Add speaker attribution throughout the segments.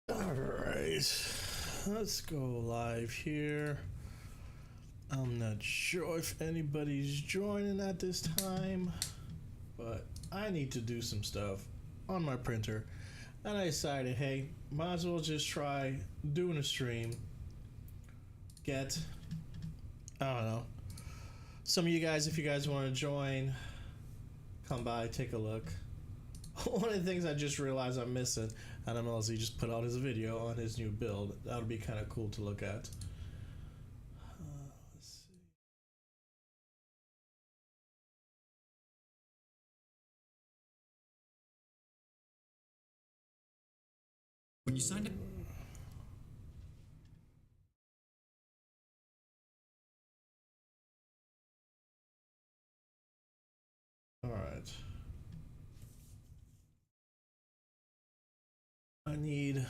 Speaker 1: Alright, let's go live here. I'm not sure if anybody's joining at this time, but I need to do some stuff on my printer, and I decided, hey, might as well just try doing a stream. Get, I don't know, some of you guys, if you guys want to join, come by, take a look. One of the things I just realized I'm missing, Adam LZ just put out his video on his new build. That would be kind of cool to look at. Let's see.
Speaker 2: When you signed up.
Speaker 1: All right. I need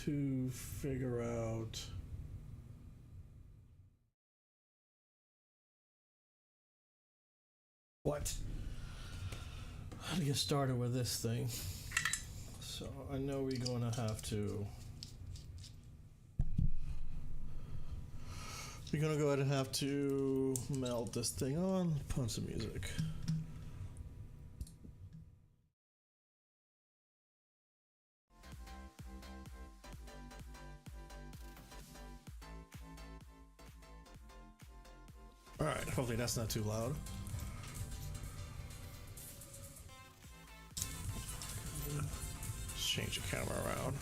Speaker 1: to figure out how to get started with this thing. So I know we're gonna have to. We're gonna go ahead and have to melt this thing on, put some music. Alright, hopefully that's not too loud. Let's change the camera around.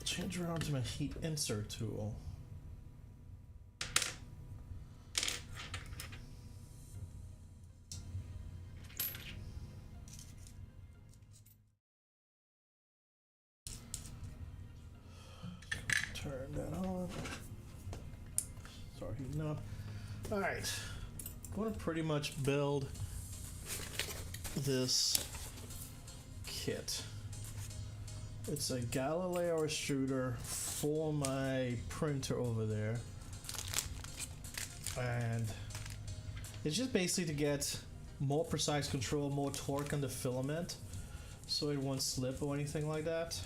Speaker 1: Change around to my heat insert tool. Turn that on. Start heating up. All right, I'm gonna pretty much build this kit. It's a Galileo extruder for my printer over there, and it's just basically to get more precise control, more torque on the filament, so it won't slip or anything like that.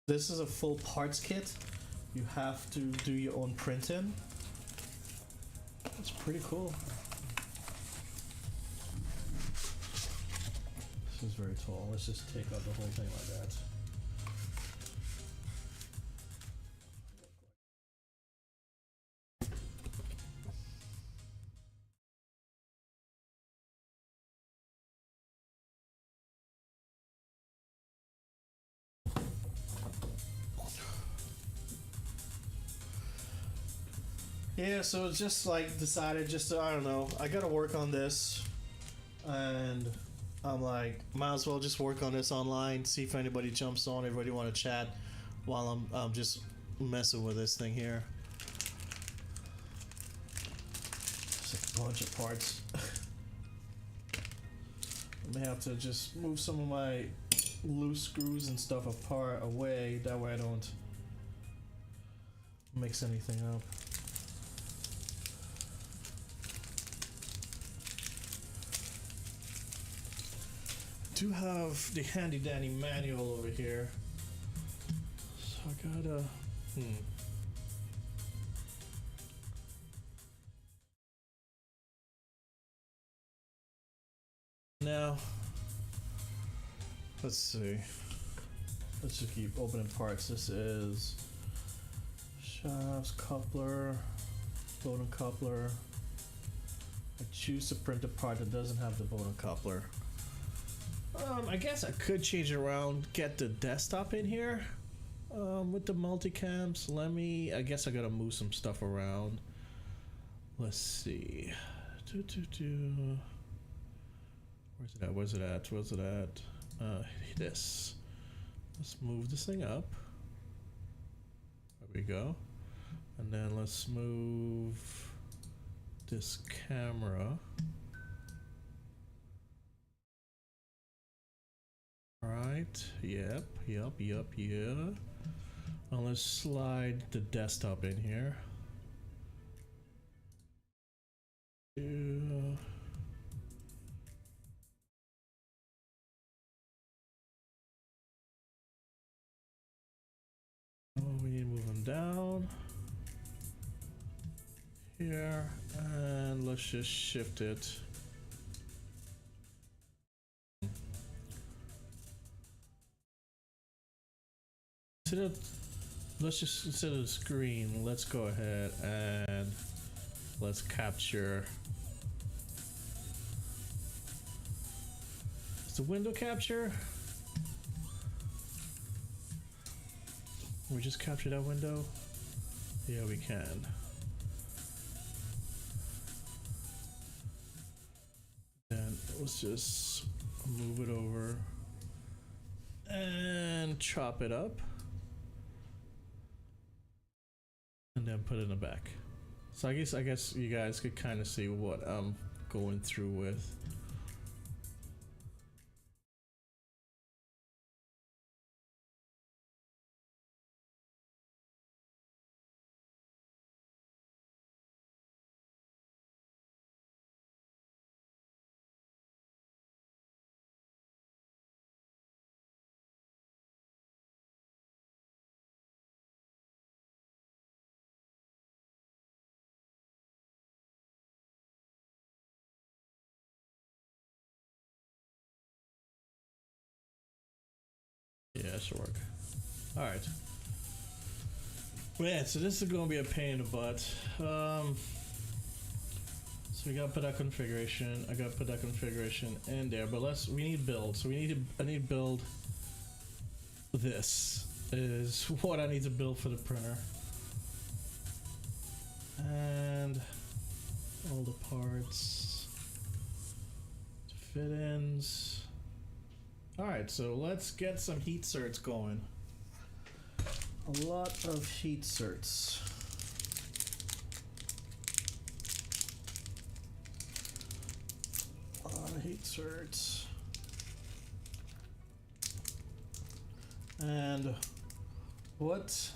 Speaker 1: This is a full parts kit. You have to do your own printing. It's pretty cool. This is very tall. Let's just take out the whole thing like that. Yeah, so it's just like decided just to, I don't know, I gotta work on this, and I'm like, might as well just work on this online, see if anybody jumps on, everybody want to chat while I'm just messing with this thing here. Just a bunch of parts. I may have to just move some of my loose screws and stuff apart away, that way I don't mix anything up. I do have the handy dandy manual over here, so I gotta now let's see, let's just keep opening parts. This is shafts, coupler, Voron coupler. I choose to print a part that doesn't have the Voron coupler. I guess I could change it around, get the desktop in here with the multicams. I guess I gotta move some stuff around. Let's see. Where's it at? This. Let's move this thing up. There we go. And then let's move this camera. Alright, yep. And let's slide the desktop in here. We need to move them down here, and let's just shift it. Let's just, instead of the screen, let's go ahead and let's capture. Is the window capture? Can we just capture that window? Yeah, we can. And let's just move it over and chop it up. And then put it in the back. So I guess you guys could kind of see what I'm going through with. Yeah, that should work. Alright. Man, so this is going to be a pain in the butt. So we got to put that configuration. I got to put that configuration in there. But we need build. So I need to build this. Is what I need to build for the printer. And all the parts. Fit-ins. Alright, so let's get some heat certs going. A lot of heat certs. A lot of heat certs. And what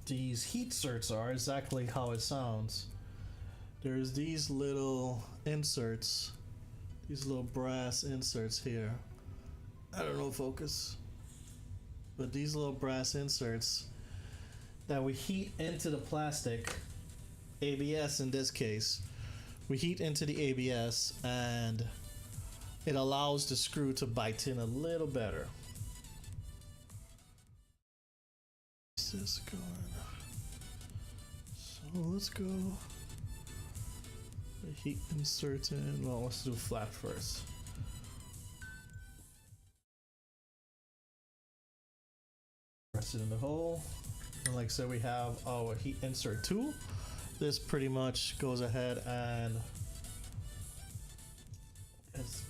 Speaker 1: these heat certs are, exactly how it sounds. There's these little inserts, these little brass inserts here. I don't know, focus. But these little brass inserts that we heat into the plastic, ABS in this case, we heat into the ABS and it allows the screw to bite in a little better. What's this going? So let's go. The heat inserts in. Well, let's do flat first. Press it in the hole, and like I said, we have our heat insert tool. This pretty much goes ahead and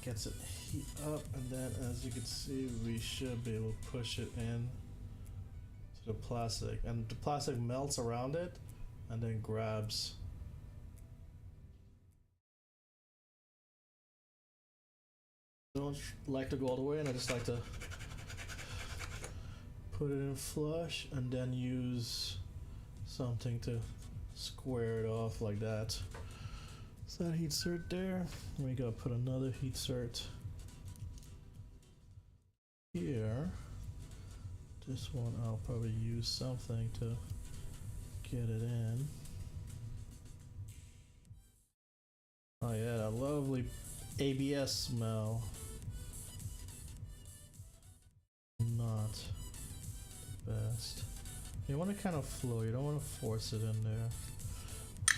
Speaker 1: gets it heat up, and then as you can see, we should be able to push it in to the plastic, and the plastic melts around it and then grabs. I don't like to go all the way, and I just like to put it in flush and then use something to square it off like that. So that heat cert there. We gotta put another heat cert here. This one I'll probably use something to get it in. Oh yeah, that lovely ABS smell. Not best. You want to kind of flow, you don't want to force it in there.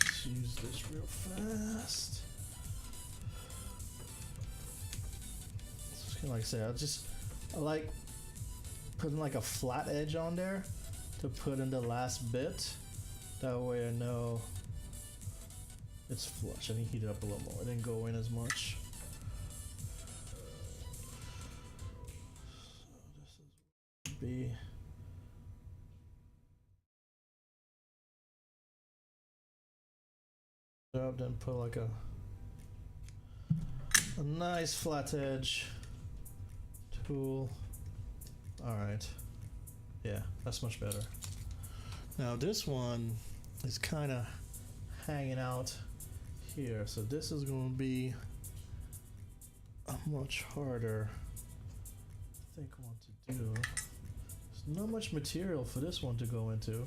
Speaker 1: Let's use this real fast. Just kind of like I say, I like putting like a flat edge on there to put in the last bit. That way I know it's flush. I need to heat it up a little more. It didn't go in as much. So this is be Up, then put like a nice flat edge tool. All right, yeah, that's much better. Now this one is kind of hanging out here, so this is going to be a much harder I think one to do. There's not much material for this one to go into.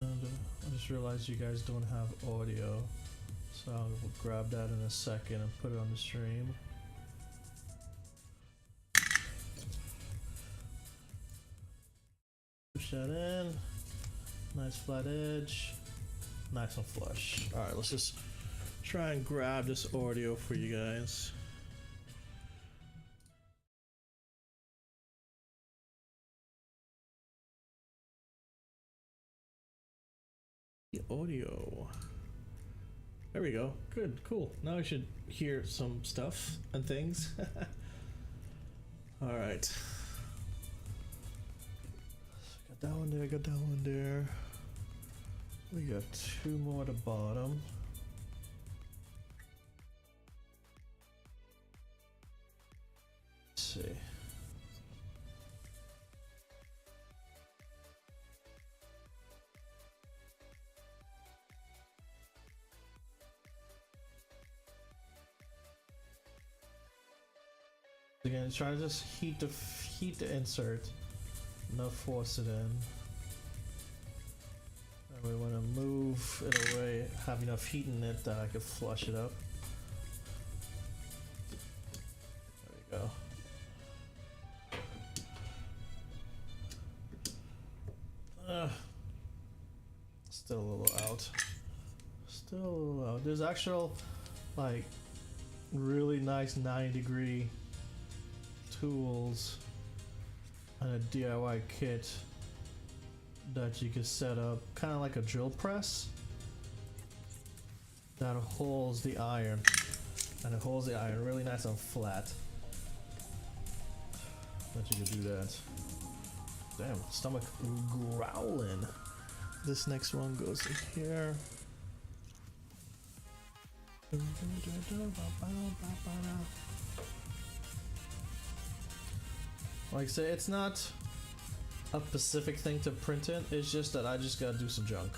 Speaker 1: And I just realized you guys don't have audio, so I'll grab that in a second and put it on the stream. Push that in. Nice flat edge. Nice and flush. Alright, let's just try and grab this audio for you guys. The audio. There we go. Good, cool. Now we should hear some stuff and things. Alright. Got that one there, got that one there. We got two more at the bottom. Let's see. Again, try to just heat the insert, not force it in. And we want to move it away, have enough heat in it that I could flush it up. There we go. Still a little out. Still a little out. There's actual, like, really nice 90-degree tools and a DIY kit that you can set up, kind of like a drill press that holds the iron, and it holds the iron really nice and flat. That you can do that. Damn, stomach growling. This next one goes in here. Like I say, it's not a specific thing to print in, it's just that I just gotta do some junk.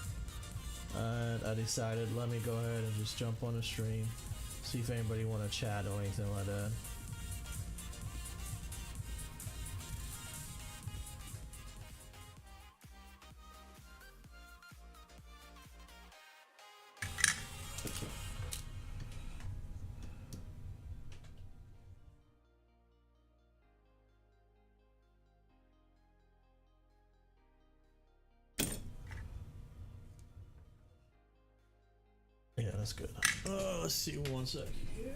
Speaker 1: And I decided, let me go ahead and just jump on the stream, see if anybody wanna chat or anything like that. Yeah, that's good. Let's see, one sec here.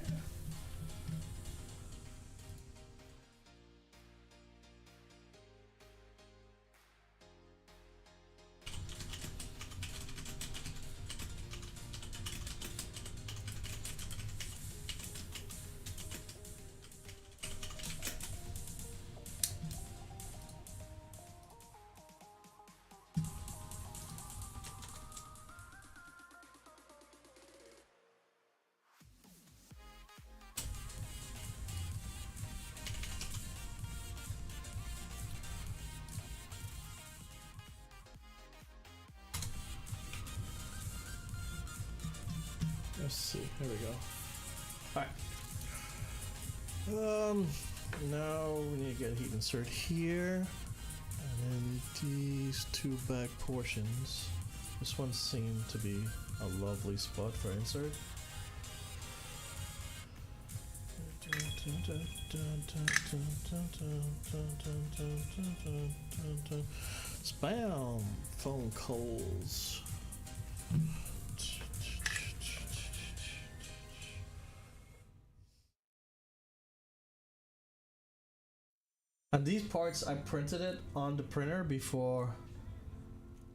Speaker 1: Let's see, here we go. Alright. Now we need to get a heat insert here. And then these two back portions. This one seemed to be a lovely spot for insert. Spam! Phone calls. And these parts, I printed it on the printer before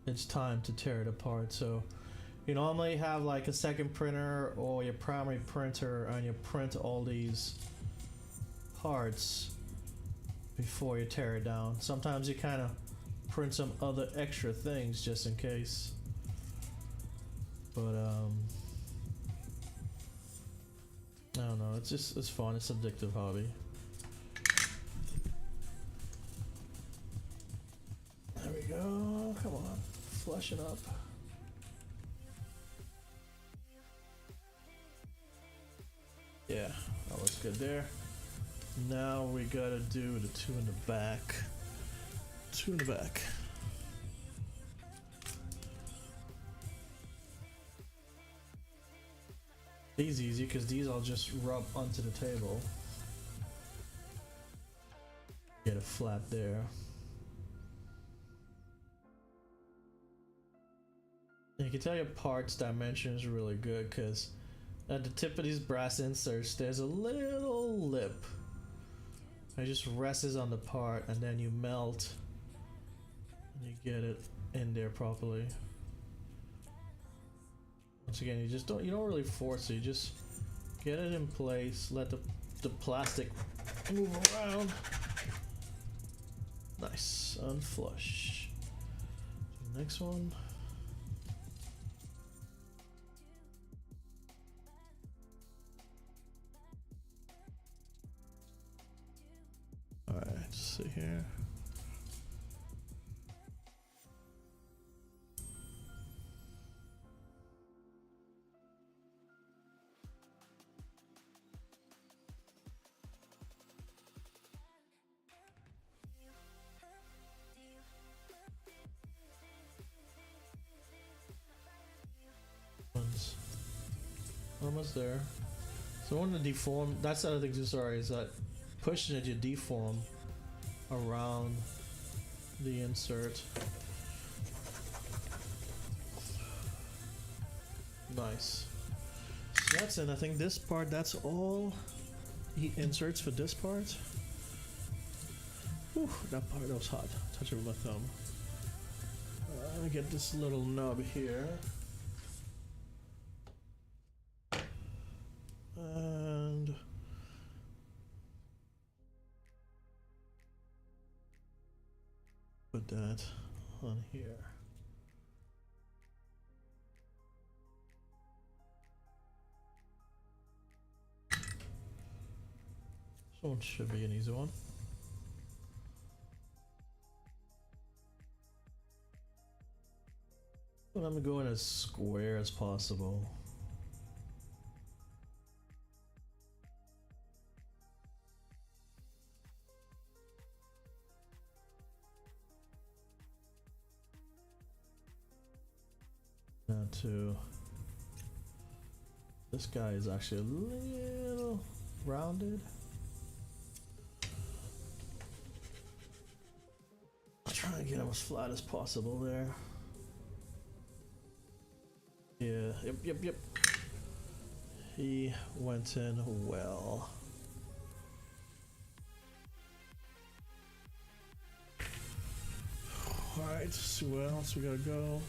Speaker 1: it's time to tear it apart. So you normally have like a second printer or your primary printer and you print all these parts before you tear it down. Sometimes you kind of print some other extra things just in case. But I don't know, it's fun, it's an addictive hobby. There we go, come on, flush it up. Yeah, that looks good there. Now we gotta do the two in the back. Two in the back. These easy because these I'll just rub onto the table. Get a flat there. And you can tell your parts dimensions really good because at the tip of these brass inserts there's a little lip. It just rests on the part and then you melt and you get it in there properly. Once again, you don't really force it, you just get it in place, let the plastic move around. Nice, unflush. Next one. Alright, let's see here. Almost there. So I want to deform. That's the other thing too, sorry, is that pushing it, you deform around the insert. Nice. So that's it. I think this part, that's all the inserts for this part. Whew, that part was hot. Touch it with my thumb. I get this little nub here. And put that on here. This one should be an easy one. But I'm going as square as possible. Now to this guy is actually a little rounded. I'll try and get him as flat as possible there. Yeah, yep. He went in well. Alright, so where else we gotta go?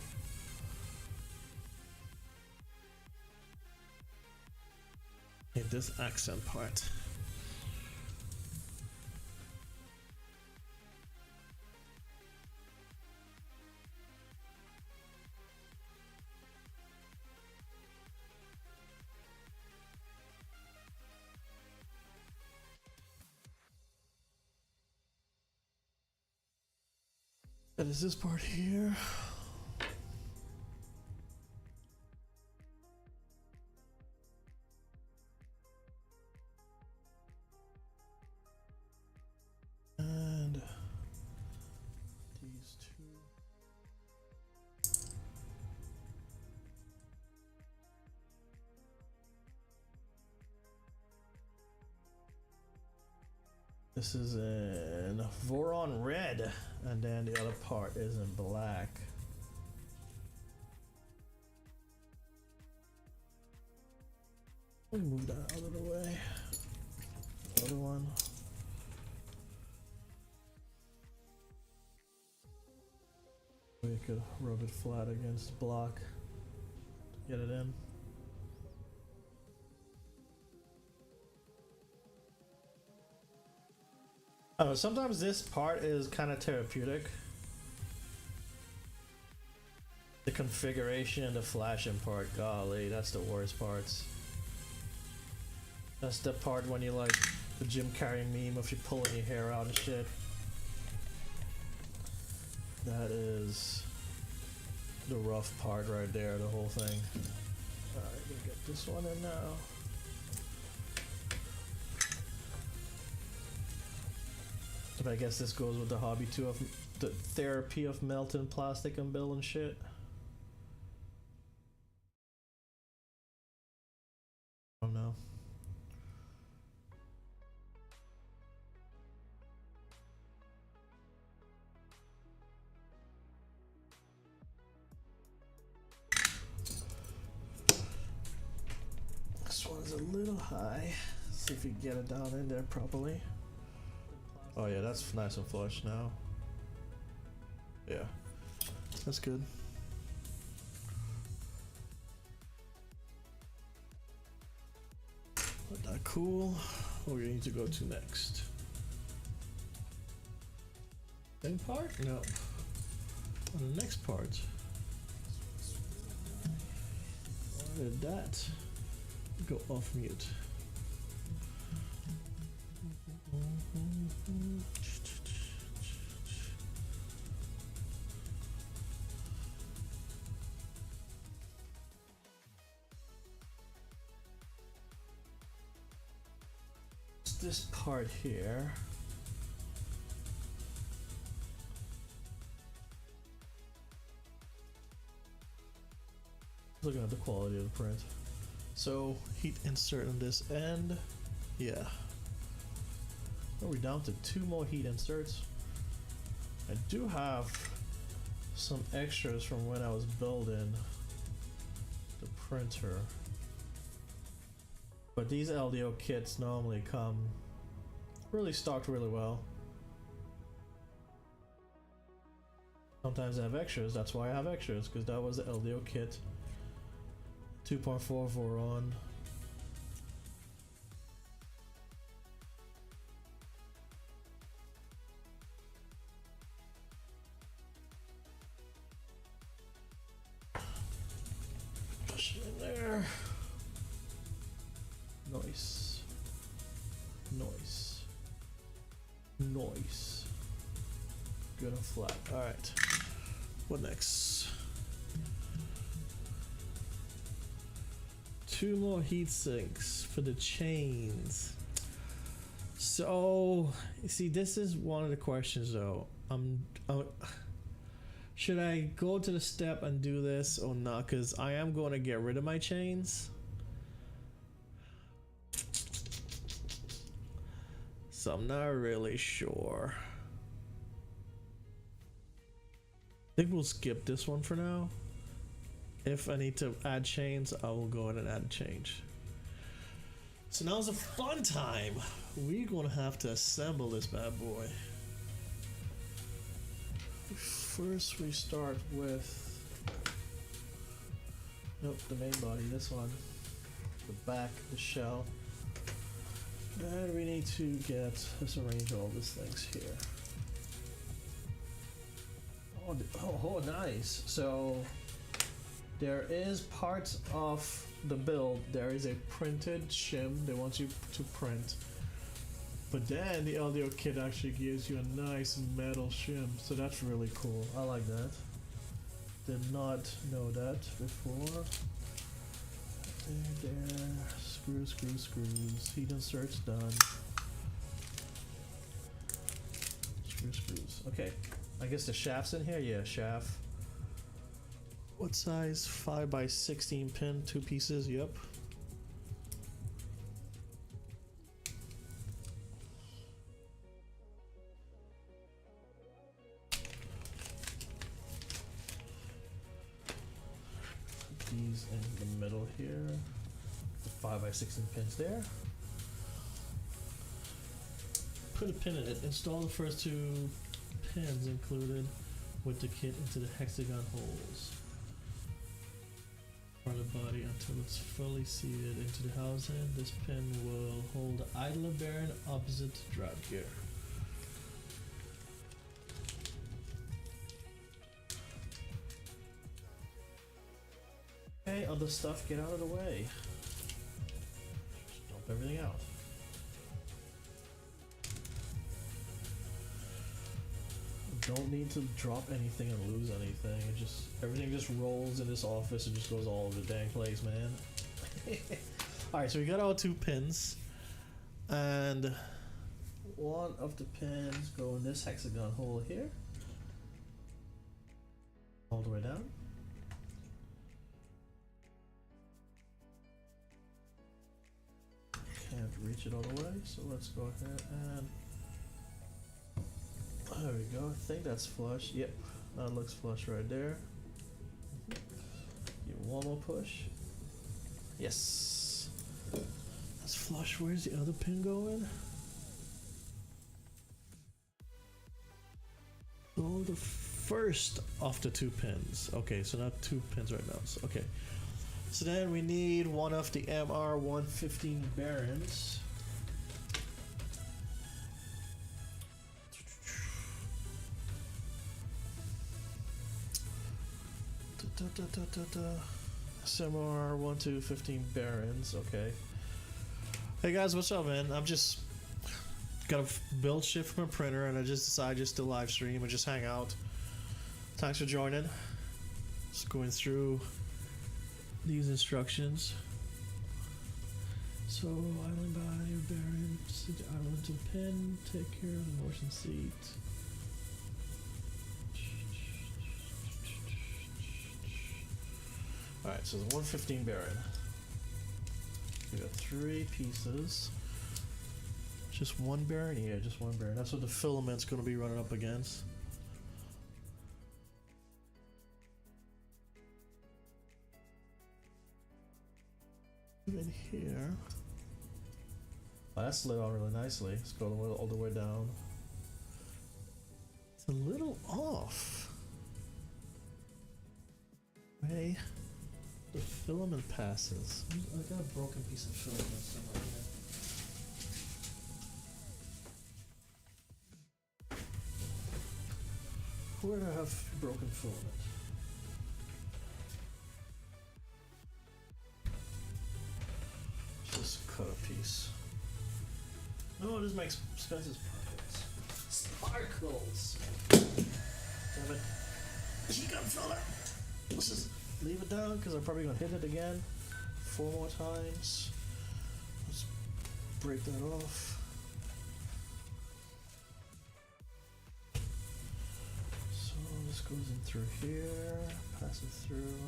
Speaker 1: This accent part. That is this part here. This is in Voron red, and then the other part is in black. Let me move that out of the way. The other one. We could rub it flat against the block to get it in. Sometimes this part is kind of therapeutic. The configuration and the flashing part, golly, that's the worst parts. That's the part when you like the Jim Carrey meme of you pulling your hair out and shit. That is the rough part right there, the whole thing. Alright, we'll get this one in now. But I guess this goes with the hobby too of the therapy of melting plastic and building shit. Oh no. This one's a little high. See if you can get it down in there properly. Oh yeah, that's nice and flush now. Yeah, that's good. Isn't that cool? What do we need to go to next? Same part? No. On the next part. Why did that go off mute? This part here. Looking at the quality of the print. So heat insert on this end. Yeah. Are we down to 2 more heat inserts? I do have some extras from when I was building the printer. But these LDO kits normally come really stocked really well. Sometimes I have extras, that's why I have extras, because that was the LDO kit. 2.4 Voron. Push it in there. Noise. Noise. Noise. Good and flat. Alright. What next? 2 more heat sinks for the chains. So, you see, this is one of the questions though. Should I go to the step and do this or not? Because I am going to get rid of my chains. So I'm not really sure. I think we'll skip this one for now. If I need to add chains, I will go in and add a change. So now's a fun time. We're gonna have to assemble this bad boy. First we start with, nope, the main body, this one. The back, the shell. And we need to let's arrange all these things here. Oh, nice. So there is parts of the build, there is a printed shim they want you to print. But then the LDO kit actually gives you a nice metal shim. So that's really cool. I like that. Did not know that before. There. Screws. Heat inserts done. Screws. Okay. I guess the shaft's in here? Yeah, shaft. What size? 5x16 pin, 2 pieces, yep. These in the middle here. The 5x16 pins there. Put a pin in it. Install the first 2 pins included with the kit into the hexagon holes for the body until it's fully seated into the housing. This pin will hold the idler bearing opposite to drive gear. Okay, other stuff, get out of the way. Just dump everything out. Don't need to drop anything and lose anything. It just everything just rolls in this office and just goes all over the dang place, man. Alright, so we got our 2 pins. And one of the pins go in this hexagon hole here. All the way down. Can't reach it all the way, so let's go ahead and there we go. I think that's flush. Yep, that looks flush right there. Give one more push. Yes, that's flush. Where's the other pin going? Oh, the first of the 2 pins. Okay, so not 2 pins right now. So, okay, so then we need one of the MR115 bearings. SMR 1215 bearings. Okay. Hey guys, what's up, man? I'm just got a build shift from a printer, and I just decided just to live stream and just hang out. Thanks for joining. Just going through these instructions. So, island body bearing, island to pin, take care of the motion seat. Alright, so the 115 bearing. We got 3 pieces. Just one bearing? Yeah, just one bearing. That's what the filament's going to be running up against. In here. Oh, that slid on really nicely. Let's go all the way down. It's a little off. Hey. The filament passes. I got a broken piece of filament somewhere here. Where do I have broken filament? Just cut a piece. No, this makes expensive sparkles. Damn it. You got fella. Let's just leave it down because I'm probably gonna hit it again 4 more times. Let's break that off. So this goes in through here, pass it through.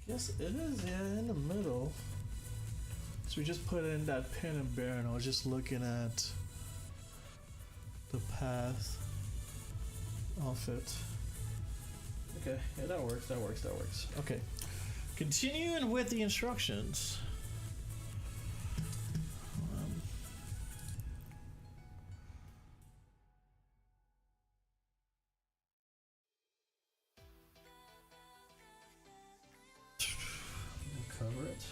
Speaker 1: Yes, it is, yeah, in the middle. So we just put in that pin and bearing. I was just looking at the path of it. Okay, yeah, that works, that works, that works. Okay, continuing with the instructions. Cover it.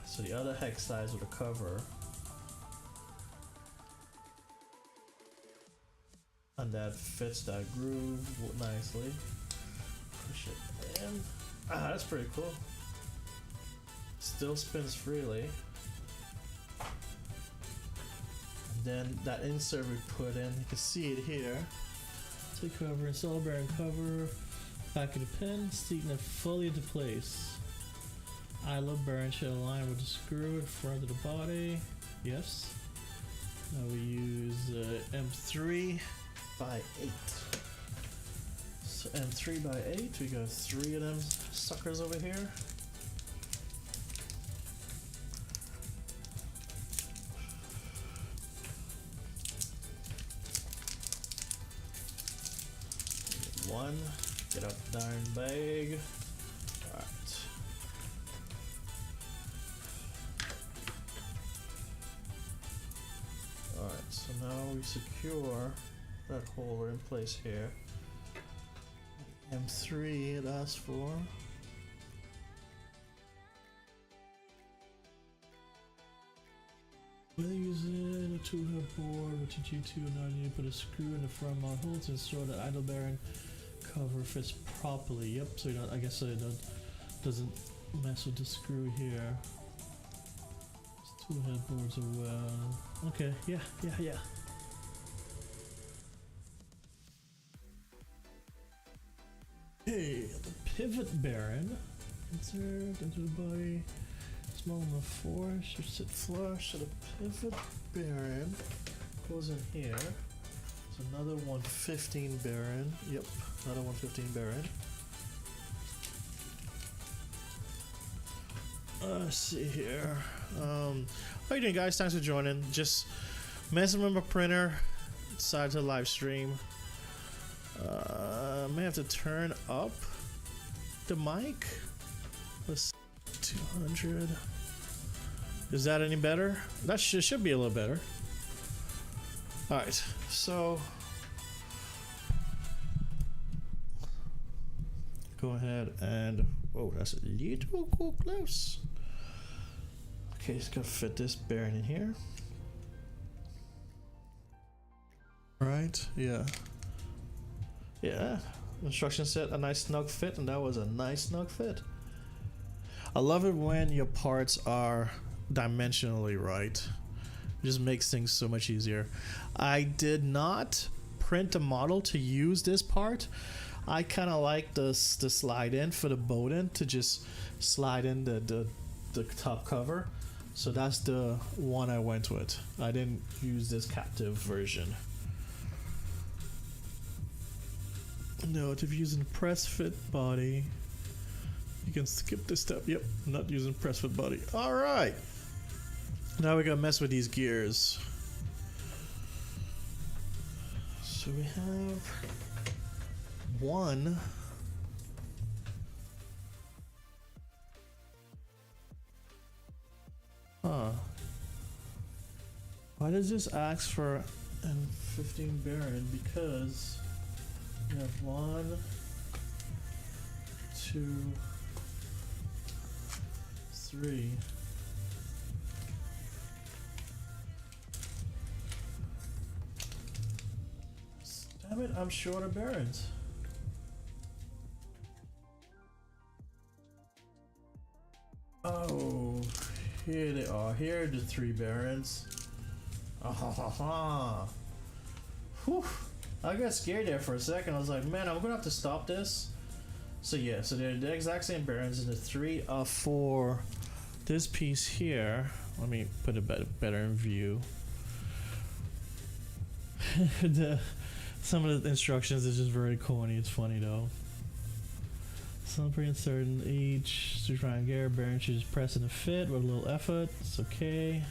Speaker 1: So the other hex size with a cover. And that fits that groove nicely. Push it in. That's pretty cool. Still spins freely. And then that insert we put in, you can see it here. Take cover, install bearing cover, back of the pin, seating it fully into place. Eyelet bearing should align with the screw in front of the body. Yes. Now we use M3 by 8. So M3 by 8, we got 3 of them suckers over here. One, get up the iron bag. Alright. Alright, so now we secure that hole in place here. M3 it asks for. Whether using a 2-hub board with a G2 or not, you need to put a screw in the front mount hole to install the idle bearing cover fits properly. Yep, so you don't, I guess it doesn't mess with the screw here. It's 2 headboards as well. Okay, yeah. Okay, the pivot bearing. Insert into the body. Small enough for should sit flush. So the pivot bearing goes in here. So another 115 bearing. Yep, another 115 bearing. Let's see here. How you doing, guys? Thanks for joining. Just messing with my printer. Decided to live stream. May have to turn up the mic. Let's 200. Is that any better? That should be a little better. All right, so go ahead and that's a little close. Okay, just gotta fit this bearing in here. Right? Yeah. Instruction said a nice snug fit, and that was a nice snug fit. I love it when your parts are dimensionally right. It just makes things so much easier. I did not print a model to use this part. I kind of like the slide in for the Bowden to just slide in the top cover. So that's the one I went with. I didn't use this captive version. Note, if you're using press fit body, you can skip this step. Yep, I'm not using press fit body. All right. Now we gotta mess with these gears. So we have one. Why does this ask for an 15 bearing? Because we have 1, 2, 3. Damn it, I'm short of bearings. Oh, here they are. Here are the 3 bearings. Whew. I got scared there for a second. I was like, man, I'm gonna have to stop this. So yeah, so they're the exact same bearings, and the 3 are for this piece here. Let me put it better in view. Some of the instructions is just very corny. It's funny though. Some pre-insert in each trying gear bearing should just press and fit with a little effort. It's okay.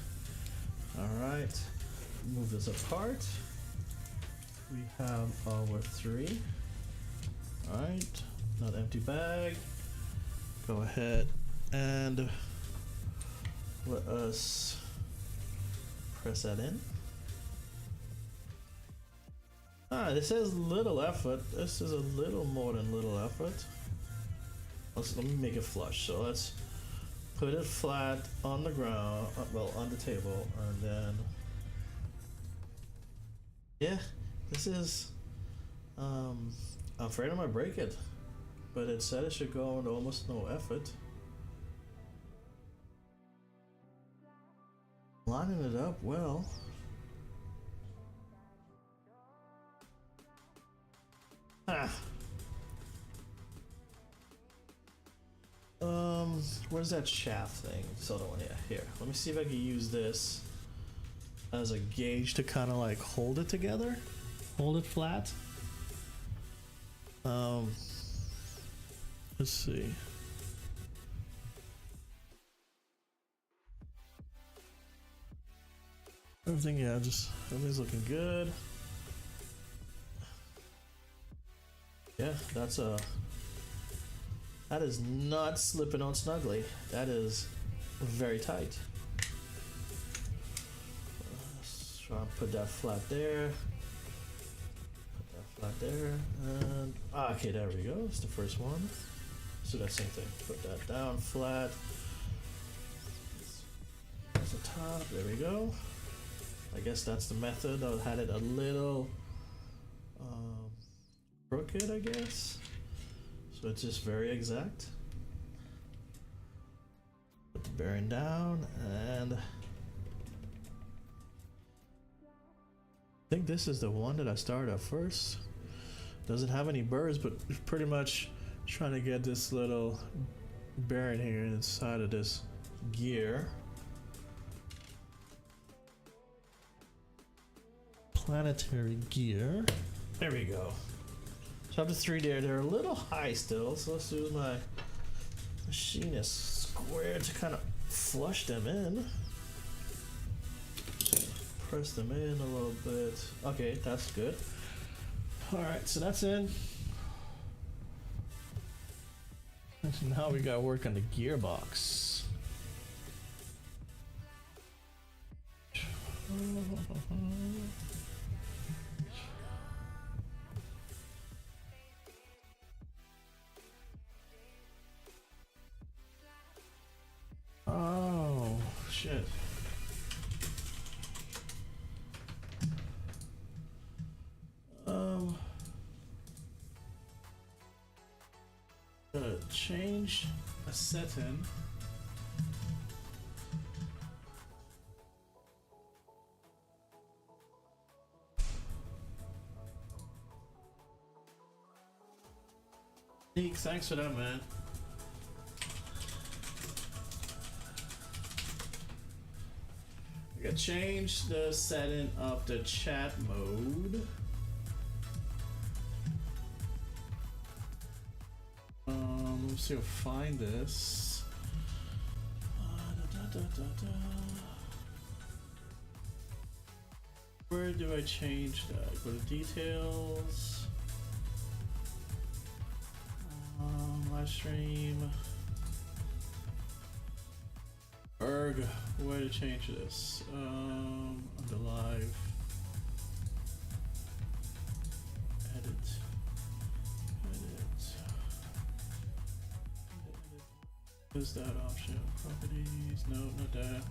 Speaker 1: Alright. Move this apart. We have our 3. Alright. Not empty bag. Go ahead and let us press that in. Alright, this says little effort. This is a little more than little effort. Let me make it flush. So let's put it flat on the ground, well, on the table, and then yeah, this is I'm afraid I might break it, but it said it should go with almost no effort. Lining it up well. Where's that shaft thing? So the one, yeah, here. Let me see if I can use this as a gauge to kind of like hold it together, hold it flat. Let's see. Everything, yeah, just everything's looking good. Yeah, that is not slipping on snugly. That is very tight. Let's try and put that flat there. Put that flat there. And okay, there we go. It's the first one. So that same thing. Put that down flat. That's the top. There we go. I guess that's the method. I had it a little crooked, I guess. So it's just very exact. Put the bearing down, and I think this is the one that I started at first. Doesn't have any burrs, but pretty much trying to get this little bearing here inside of this gear. Planetary gear. There we go. So I have the 3 there. They're a little high still, so let's use my machinist square to kind of flush them in. Press them in a little bit. Okay, that's good. Alright, so that's in. Now we gotta work on the gearbox. Oh, shit. Gonna change a setting. Thanks for that, man. I gotta change the setting of the chat mode. Let's see if I find this. Where do I change that? Go to details. Live stream. Erg. Where to change this? Under live. Edit. Is that option? Properties? No, not that.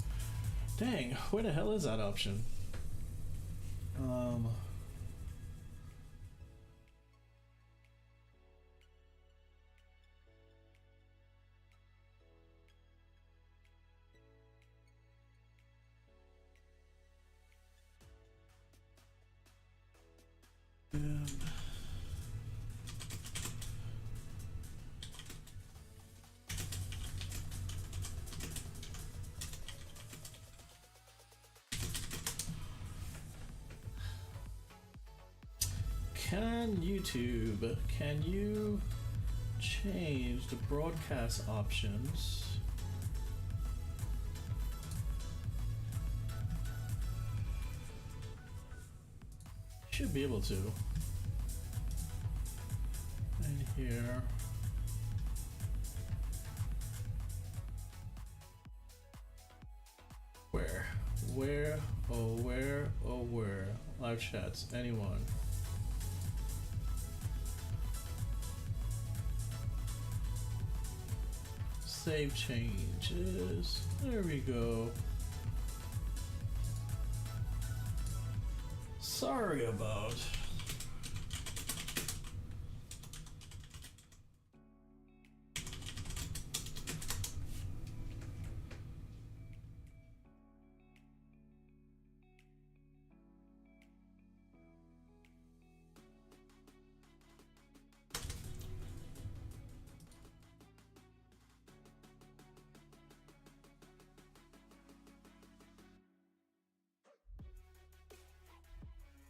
Speaker 1: Dang, where the hell is that option? YouTube, can you change the broadcast options? Should be able to. And here. Where? Oh, where? Live chats, anyone? Save changes. There we go. Sorry about.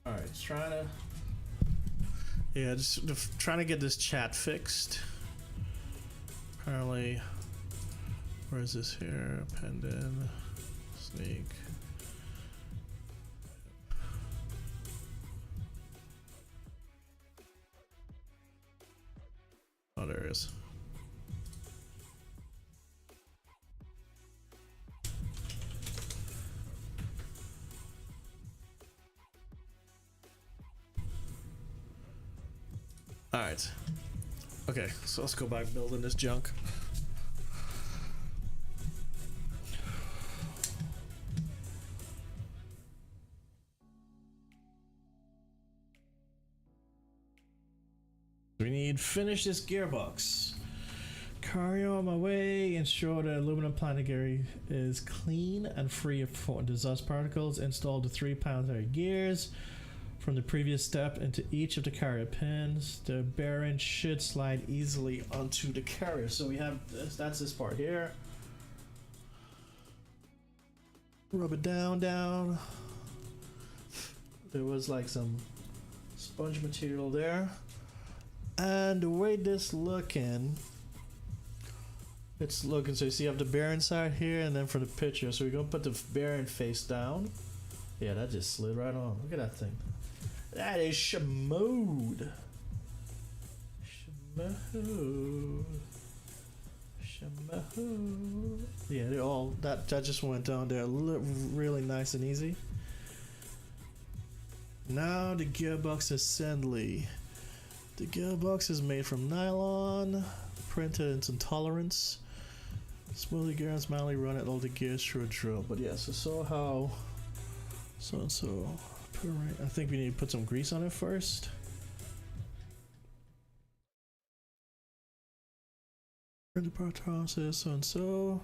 Speaker 1: Alright, just trying to get this chat fixed. Apparently, where is this here? Append in, sneak. Oh, there it is. Alright. Okay, so let's go back building this junk. need finish this gearbox. Carry on my way. Ensure the aluminum planetary is clean and free of dust particles. Install the 3 planetary gears from the previous step into each of the carrier pins. The bearing should slide easily onto the carrier. So we have this, that's this part here. Rub it down. There was like some sponge material there. And the way this looking, it's looking, so you see you have the bearing side here and then for the picture. So we're gonna put the bearing face down. Yeah, that just slid right on. Look at that thing. That is smooth. Yeah, they all that just went down there really nice and easy. Now the gearbox assembly. The gearbox is made from nylon, printed into tolerance. Smoothly gears manually run it all the gears through a drill. But yeah, so how I think we need to put some grease on it first. The process so and so.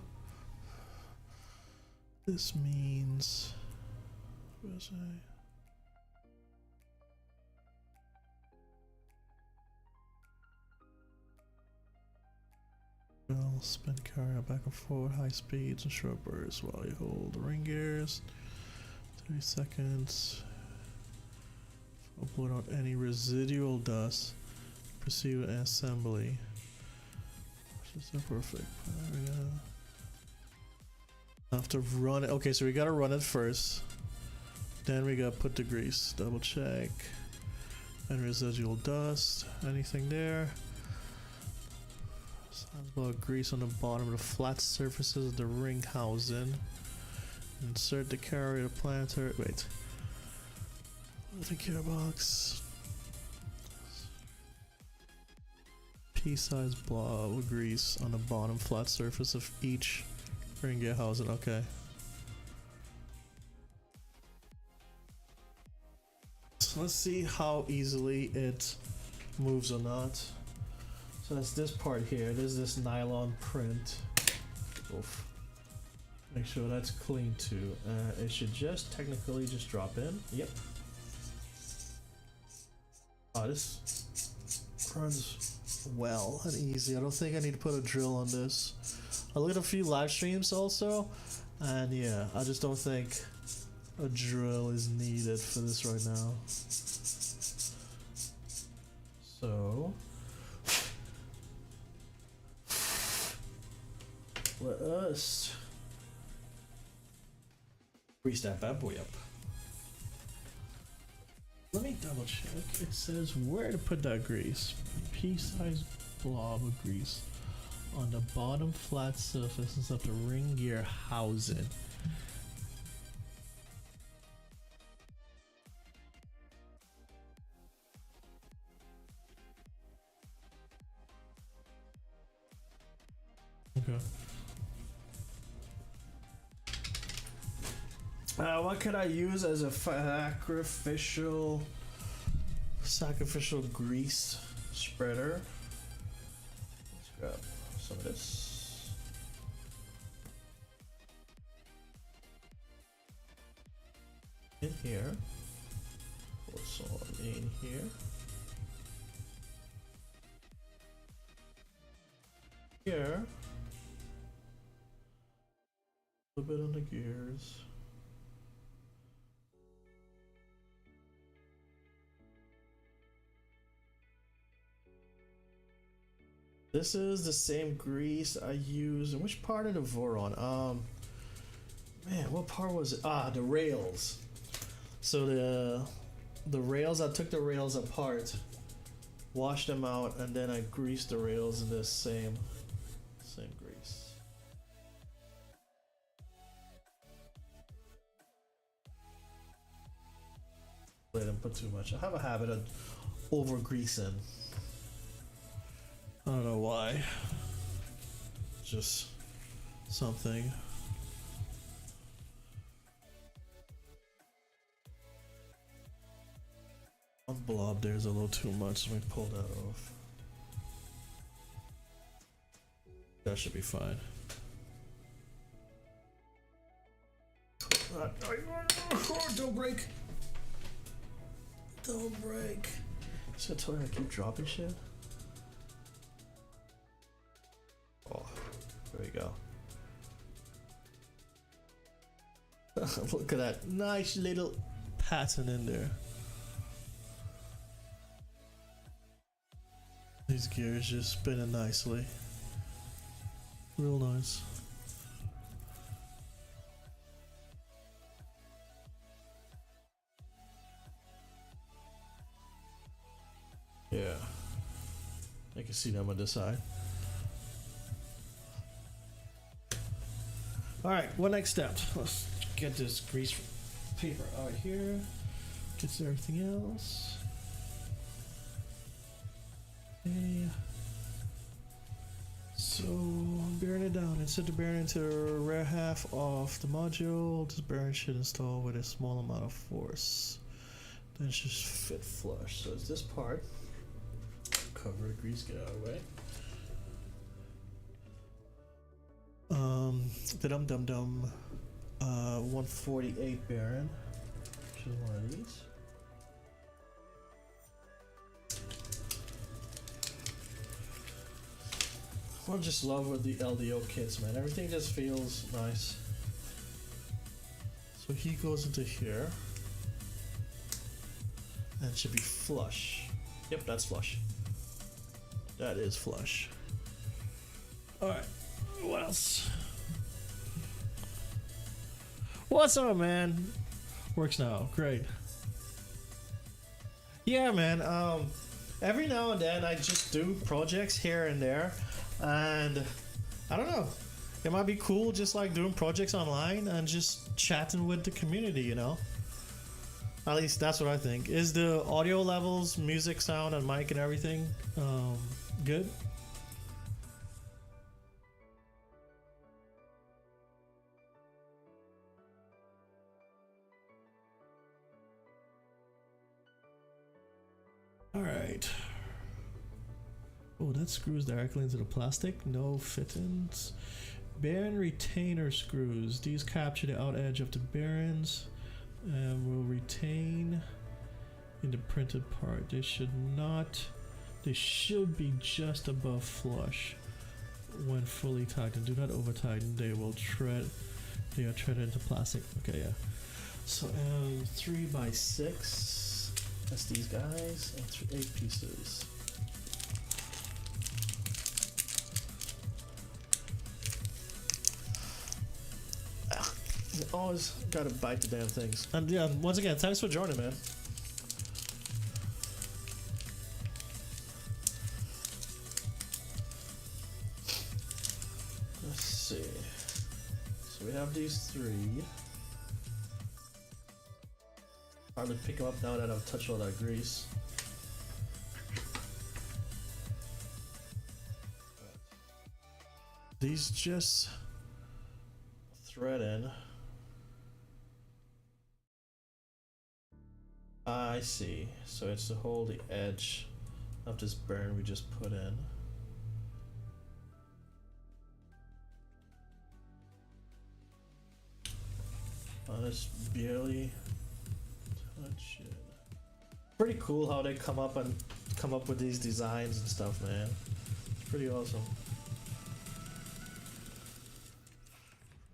Speaker 1: This means what was I? Spin carrier back and forward, high speeds and short bursts while you hold the ring gears. 30 seconds. Upload out any residual dust. Proceed with assembly. Which is so perfect. Have to run it. Okay, so we gotta run it first. Then we gotta put the grease. Double check. And residual dust. Anything there? About grease on the bottom of the flat surfaces of the ring housing. Insert the carrier to planetary. Wait. The gearbox. Pea-sized blob of grease on the bottom flat surface of each ring gear housing. Okay. So let's see how easily it moves or not. So that's this part here. There's this nylon print. Oof. Make sure that's clean too. It should just technically just drop in. Yep. Oh, this runs well and easy. I don't think I need to put a drill on this. I looked at a few live streams also, and yeah, I just don't think a drill is needed for this right now. So let us grease that bad boy up. Let me double check. It says where to put that grease. Pea-sized blob of grease on the bottom flat surfaces of the ring gear housing. Okay. What could I use as a sacrificial grease spreader? Let's grab some of this. In here. Put some in here. Here. A little bit on the gears. This is the same grease I use. In which part of the Voron? Man, what part was it? Ah, the rails. So the rails, I took the rails apart, washed them out, and then I greased the rails in this same grease. I didn't put too much. I have a habit of over greasing. I don't know why. Just something. One blob there's a little too much. Let me pull that off. that should be fine. Don't break. Don't break. So I told her I keep dropping shit. Oh, there we go. Look at that nice little pattern in there. These gears just spinning nicely. Real nice. Yeah. I can see them on this side. Alright, what next step? Let's get this grease paper out of here. Get to everything else. Okay. So I'm bearing it down. Instead of bearing into the rear half of the module, this bearing should install with a small amount of force. Then it should fit flush. So it's this part. Cover the grease, get out of the way. The 148 bearing, which is one of these. I just love with the LDO kits, man. Everything just feels nice. So he goes into here, and it should be flush. Yep, that's flush. That is flush. All right. What else? What's up, man? Works now. Great. Yeah, man. Every now and then I just do projects here and there, and I don't know. It might be cool just like doing projects online and just chatting with the community, you know? At least that's what I think. Is the audio levels, music, sound, and mic and everything good? Alright. Oh, that screws directly into the plastic. No fittings. Bearing retainer screws. These capture the out edge of the bearings and will retain in the printed part. They should be just above flush when fully tightened. Do not over tighten. They will thread. They are threaded into plastic. Okay, yeah. So 3x6. That's these guys, and 8 pieces. You always gotta bite the damn things. And yeah, once again, thanks for joining, man. Let's see. So we have these 3. Hard to pick them up now that I've touched all that grease. These just thread in. I see. So it's to hold the edge of this bearing we just put in. Just barely touch it. Pretty cool how they come up with these designs and stuff, man. It's pretty awesome.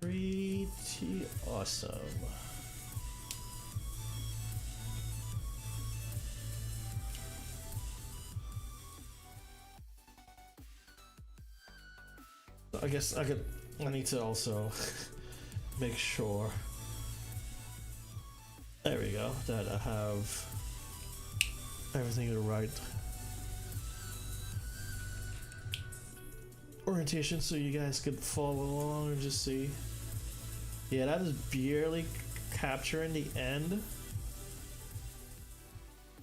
Speaker 1: Pretty awesome. I guess I need to also make sure. There we go, that I have everything in the right orientation so you guys could follow along and just see. Yeah, that is barely capturing the end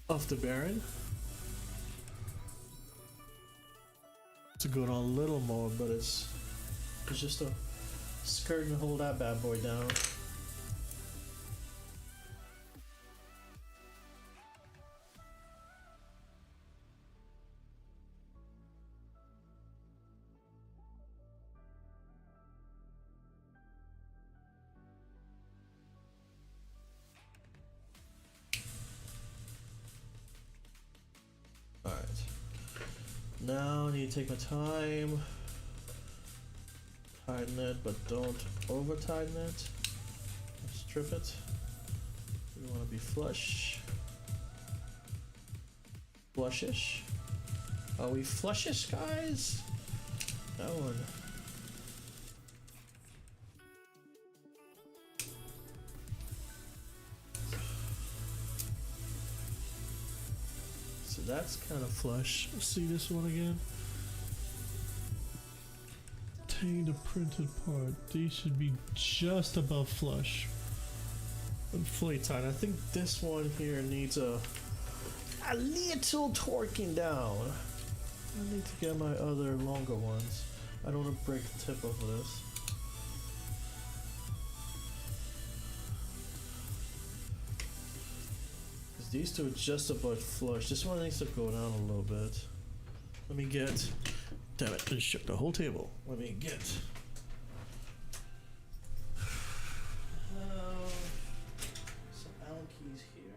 Speaker 1: of the bearing. To go on a little more, but it's just a skirt and hold that bad boy down. now I need to take my time. Tighten it, but don't over tighten it. Strip it. We want to be flush. Flushish. Are we flushish, guys? That one. So that's kind of flush. Let's see this one again. Obtain the printed part. These should be just above flush. And fully tight. I think this one here needs a little torquing down. I need to get my other longer ones. I don't want to break the tip off of this. Because these two are just about flush. This one needs to go down a little bit. Let me get... Damn it, just shook the whole table. Let me get... some Allen keys here.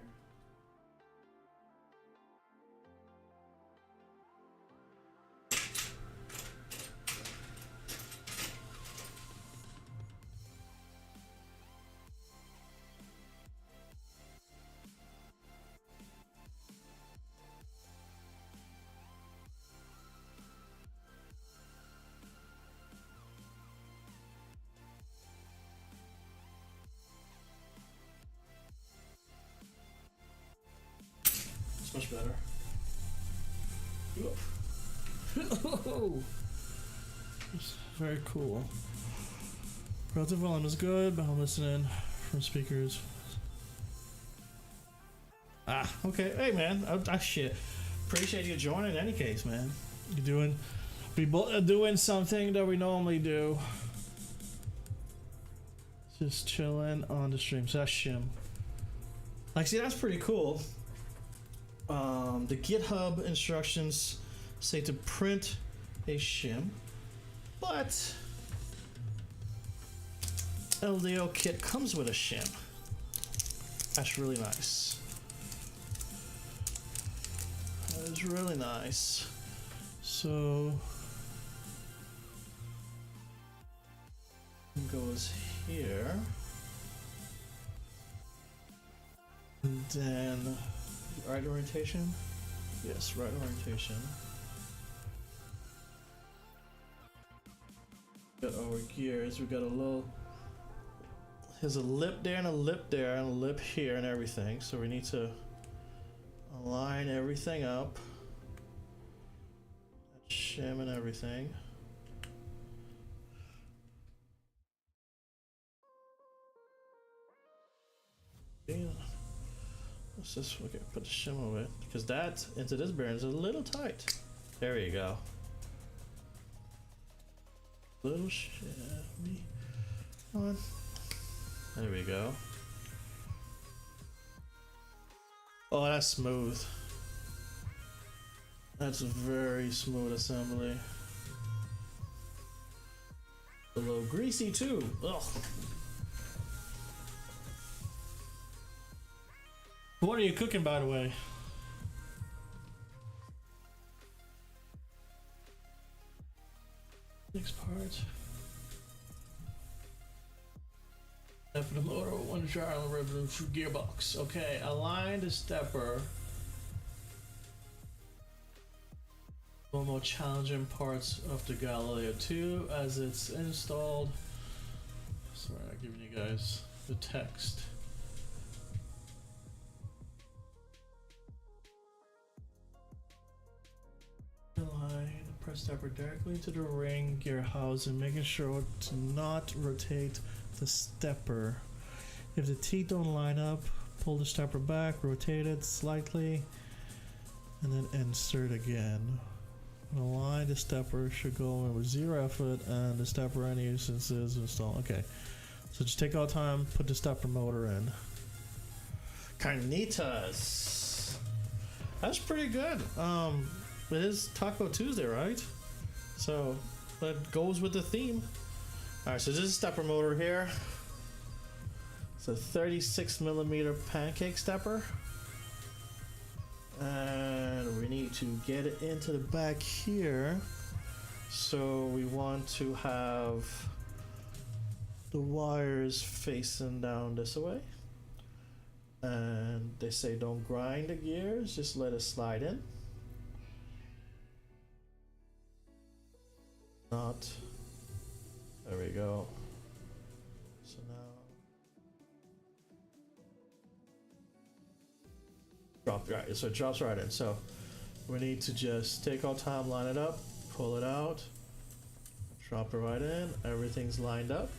Speaker 1: Much better. Very cool. Relative volume is good, but I'm listening from speakers. Ah, okay. Hey, man. Shit. Appreciate you joining. In any case, man, we both are doing something that we normally do. Just chilling on the stream. So that's shim. Like, see, that's pretty cool. The GitHub instructions say to print a shim, but LDO kit comes with a shim. That's really nice. That is really nice. So it goes here, and then right orientation. Yes, right orientation. Got our gears. We got a little. There's a lip there and a lip there and a lip here and everything. So we need to align everything up. Shim and everything. Yeah. Let's just put the shim away because that into this bearing is a little tight. There you go. Little shimmy on. There we go. Oh, that's smooth. That's a very smooth assembly. A little greasy too. Ugh. What are you cooking, by the way? Next part. After the motor, one jar on the ribbon gearbox. Okay, align the stepper. One more challenging parts of the Galileo 2 as it's installed. Sorry, I'm giving you guys the text. Align the press stepper directly into the ring gear housing, making sure to not rotate the stepper. If the teeth don't line up, pull the stepper back, rotate it slightly, and then insert again. Align the stepper should go in with zero effort, and the stepper any instances installed. Okay, so just take our time, put the stepper motor in. Carnitas. That's pretty good. It is Taco Tuesday, right? So that goes with the theme. All right, so this is stepper motor here. It's a 36mm pancake stepper, And we need to get it into the back here. So we want to have the wires facing down this way. And they say don't grind the gears, just let it slide in. Not. There we go. So now drop right, so it drops right in. So we need to just take our time, line it up, pull it out, drop it right in. Everything's lined up.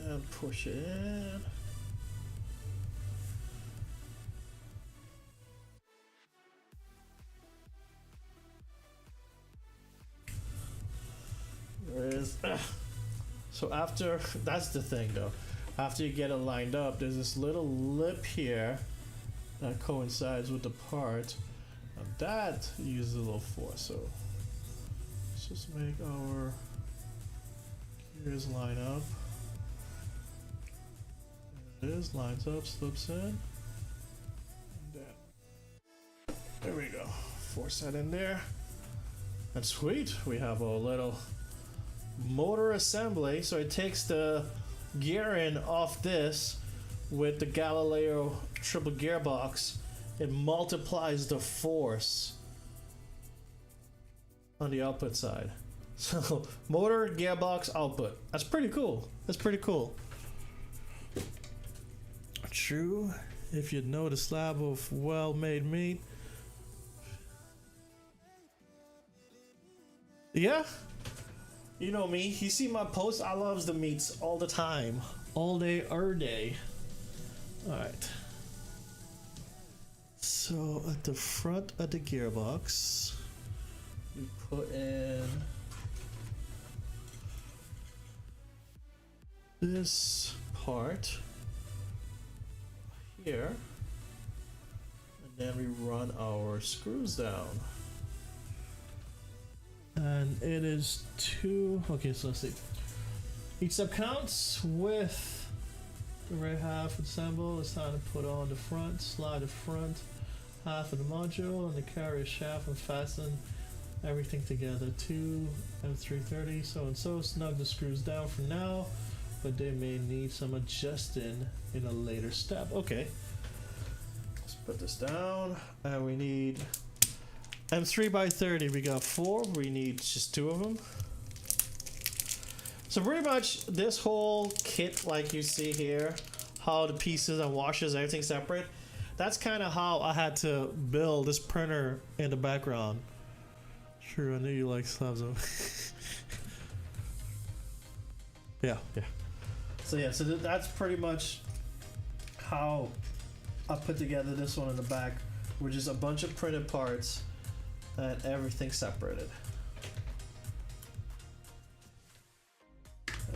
Speaker 1: And push it in. There it is. So after, that's the thing though, after you get it lined up, there's this little lip here that coincides with the part, and that uses a little force. So let's just make our gears line up. There it is, lines up, slips in, and there we go. Force that in there. And sweet, we have a little motor assembly. So it takes the gearing off this with the Galileo triple gearbox. It multiplies the force on the output side. So motor, gearbox, output. That's pretty cool. That's pretty cool. True, if you know the slab of well-made meat. Yeah, you know me. You see my posts. I loves the meats all the time, all day, every day. All right. So at the front of the gearbox, we put in this part here, and then we run our screws down. And it is two. Okay, so let's see. Each step counts. With the right half assembled, it's time to put on the front, slide the front half of the module and the carrier shaft and fasten everything together. 2 M330, so and so. Snug the screws down for now, but they may need some adjusting in a later step. Okay, let's put this down, and we need M3x30. We got 4. We need just 2 of them. So pretty much this whole kit, like you see here, how the pieces and washers, everything separate. That's kind of how I had to build this printer in the background. Sure, I knew you like slabs though. Yeah. So yeah, so that's pretty much how I put together this one in the back, which is a bunch of printed parts and everything separated.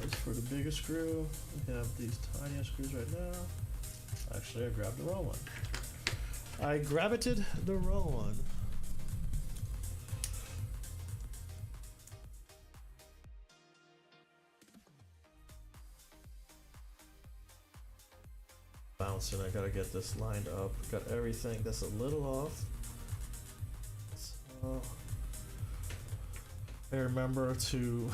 Speaker 1: As for the bigger screw, we have these tinier screws right now. Actually, I grabbed the wrong one. I gravitated the wrong one. Bouncing, I gotta get this lined up. Got everything that's a little off. So I remember to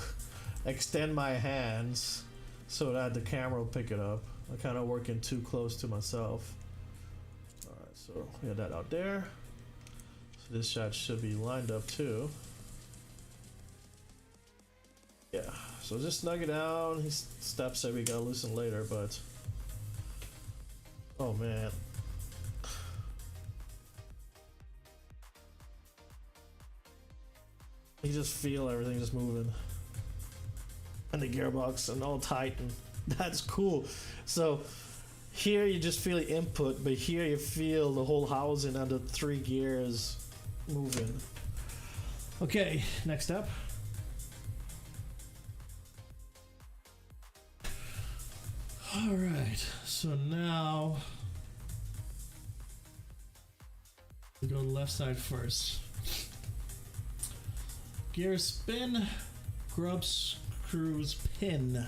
Speaker 1: extend my hands so that the camera will pick it up. I'm kind of working too close to myself. Alright, so we have that out there. So this shot should be lined up too. Yeah, so just snug it down. These steps that we gotta loosen later, but oh man. You just feel everything just moving. And the gearbox and all tight, and that's cool. So here you just feel the input, but here you feel the whole housing and the 3 gears moving. Okay, next step. All right, so now we go left side first. Gear spin, grub screws pin.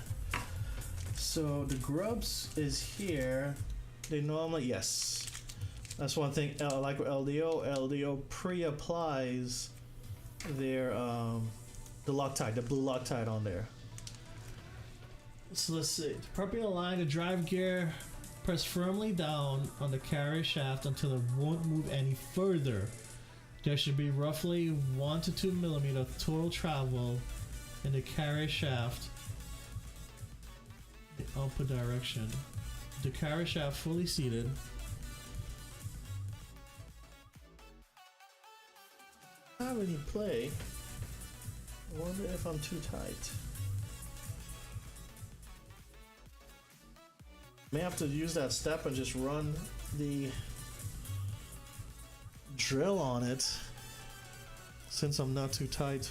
Speaker 1: So the grubs is here. They normally, yes. That's one thing. Like with LDO pre-applies their the Loctite, the blue Loctite on there. So let's see. To properly align the drive gear, press firmly down on the carrier shaft until it won't move any further. There should be roughly 1 to 2 millimeter total travel in the carrier shaft, the output direction. The carrier shaft fully seated. I don't really play. I wonder if I'm too tight. May have to use that step and just run the drill on it since I'm not too tight.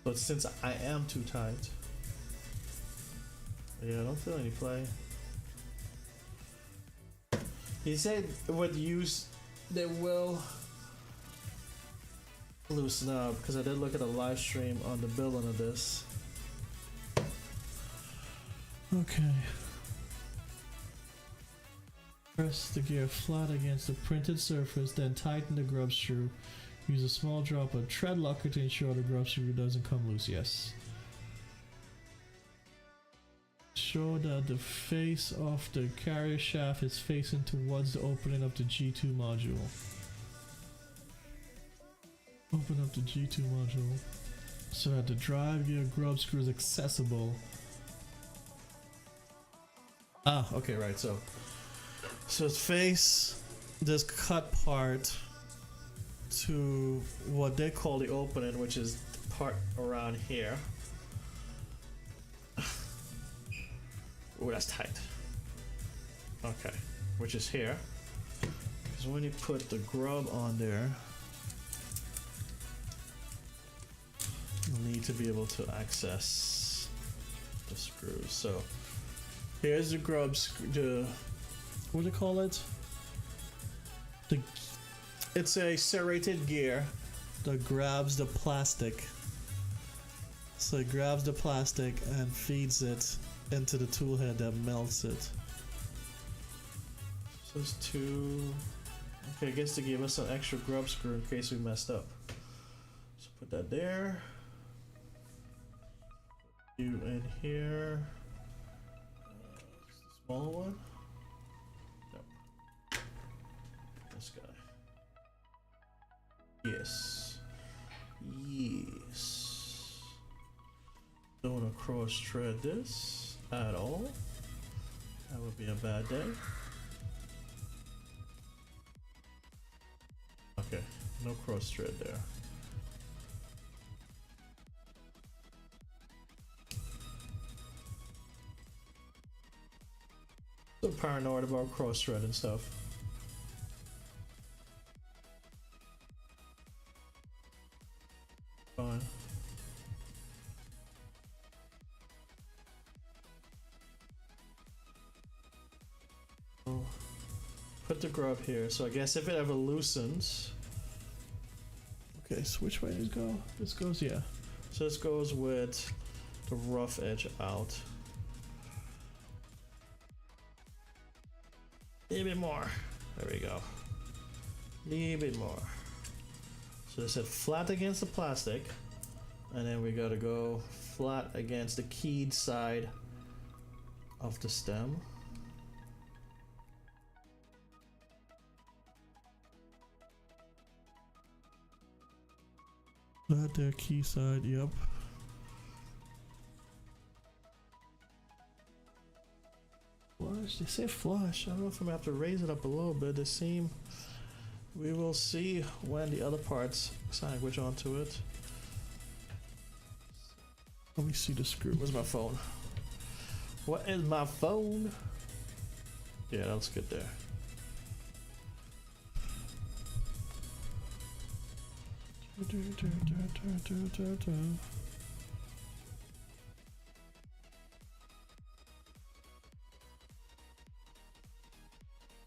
Speaker 1: But since I am too tight, yeah, I don't feel any play. He said with use they will loosen up because I did look at a live stream on the building of this. Okay. Press the gear flat against the printed surface, then tighten the grub screw. Use a small drop of tread locker to ensure the grub screw doesn't come loose. Yes. Show that the face of the carrier shaft is facing towards the opening of the G2 module. Open up the G2 module so that the drive gear grub screw is accessible. Ah, okay, right. So it's face this cut part to what they call the opening, which is the part around here. Oh, that's tight. Okay, which is here. Because when you put the grub on there, you need to be able to access the screws. So here's the grub screw. What do they call it? It's a serrated gear that grabs the plastic. So it grabs the plastic and feeds it into the tool head that melts it. So there's two. Okay, I guess to give us an extra grub screw in case we messed up. So put that there. You in here. The small one. Nope. This guy. Yes. Yes. Don't want to cross thread this at all. That would be a bad day. Okay, no cross thread there. So paranoid about cross thread and stuff. Fine. Put the grub here, so I guess if it ever loosens. Okay, so which way does it go? This goes, yeah. So this goes with the rough edge out. A little bit more. There we go. A little bit more. So they said flat against the plastic, and then we gotta go flat against the keyed side of the stem. Flat there, key side, yep. Flush, they say flush. I don't know if I'm gonna have to raise it up a little bit. They seem. We will see when the other parts sandwich onto it. Let me see the screw. Where's my phone? What is my phone? Yeah, that's good there.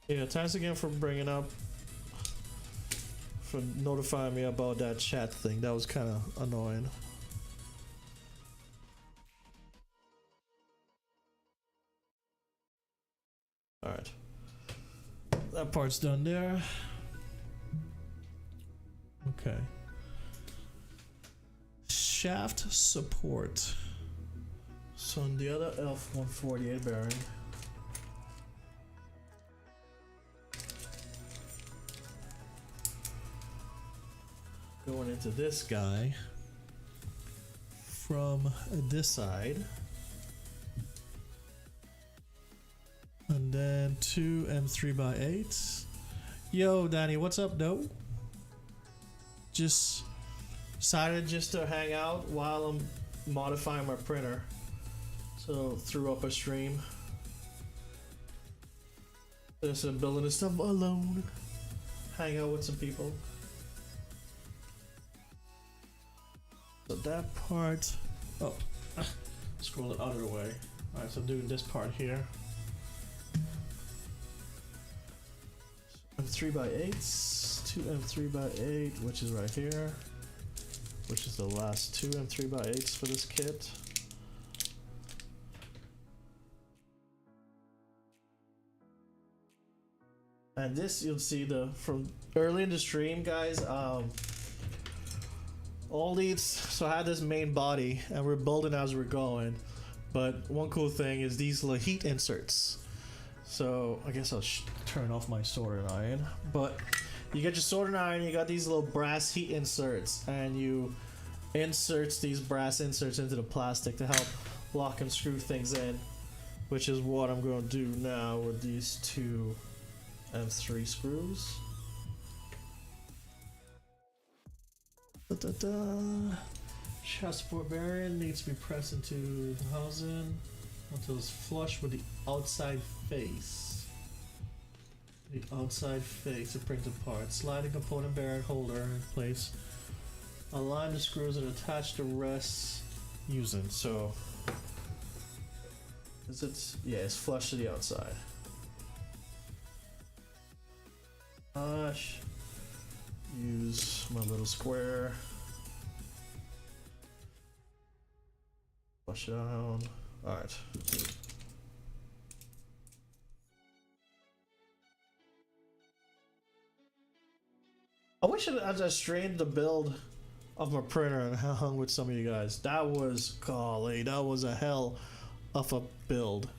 Speaker 1: Yeah, thanks again for bringing up, for notifying me about that chat thing. That was kind of annoying. All right. That part's done there. Okay. Shaft support. So on the other F148 bearing, going into this guy from this side, and then two M3x8s. Yo, Danny, what's up, though? Just decided just to hang out while I'm modifying my printer. So threw up a stream. Just building this stuff alone. Hang out with some people. So that part. Oh, scroll it other way. Alright, so I'm doing this part here. M3x8s, two M3x8, which is right here, which is the last two M3x8s for this kit. And this you'll see from early in the stream, guys. All these, so I had this main body and we're building as we're going, but one cool thing is these little heat inserts. So I guess I'll turn off my soldering iron, but you get your soldering iron, you got these little brass heat inserts, and you insert these brass inserts into the plastic to help lock and screw things in, which is what I'm going to do now with these two M3 screws. Shaft support bearing needs to be pressed into the housing until it's flush with the outside face. The outside face of printed part. Slide the component bearing holder in place. Align the screws and attach the rest using. So, is it? Yeah, it's flush to the outside. Use my little square. Flush it down. Alright. I wish I just streamed the build of my printer and hung with some of you guys. That was, golly, that was a hell of a build.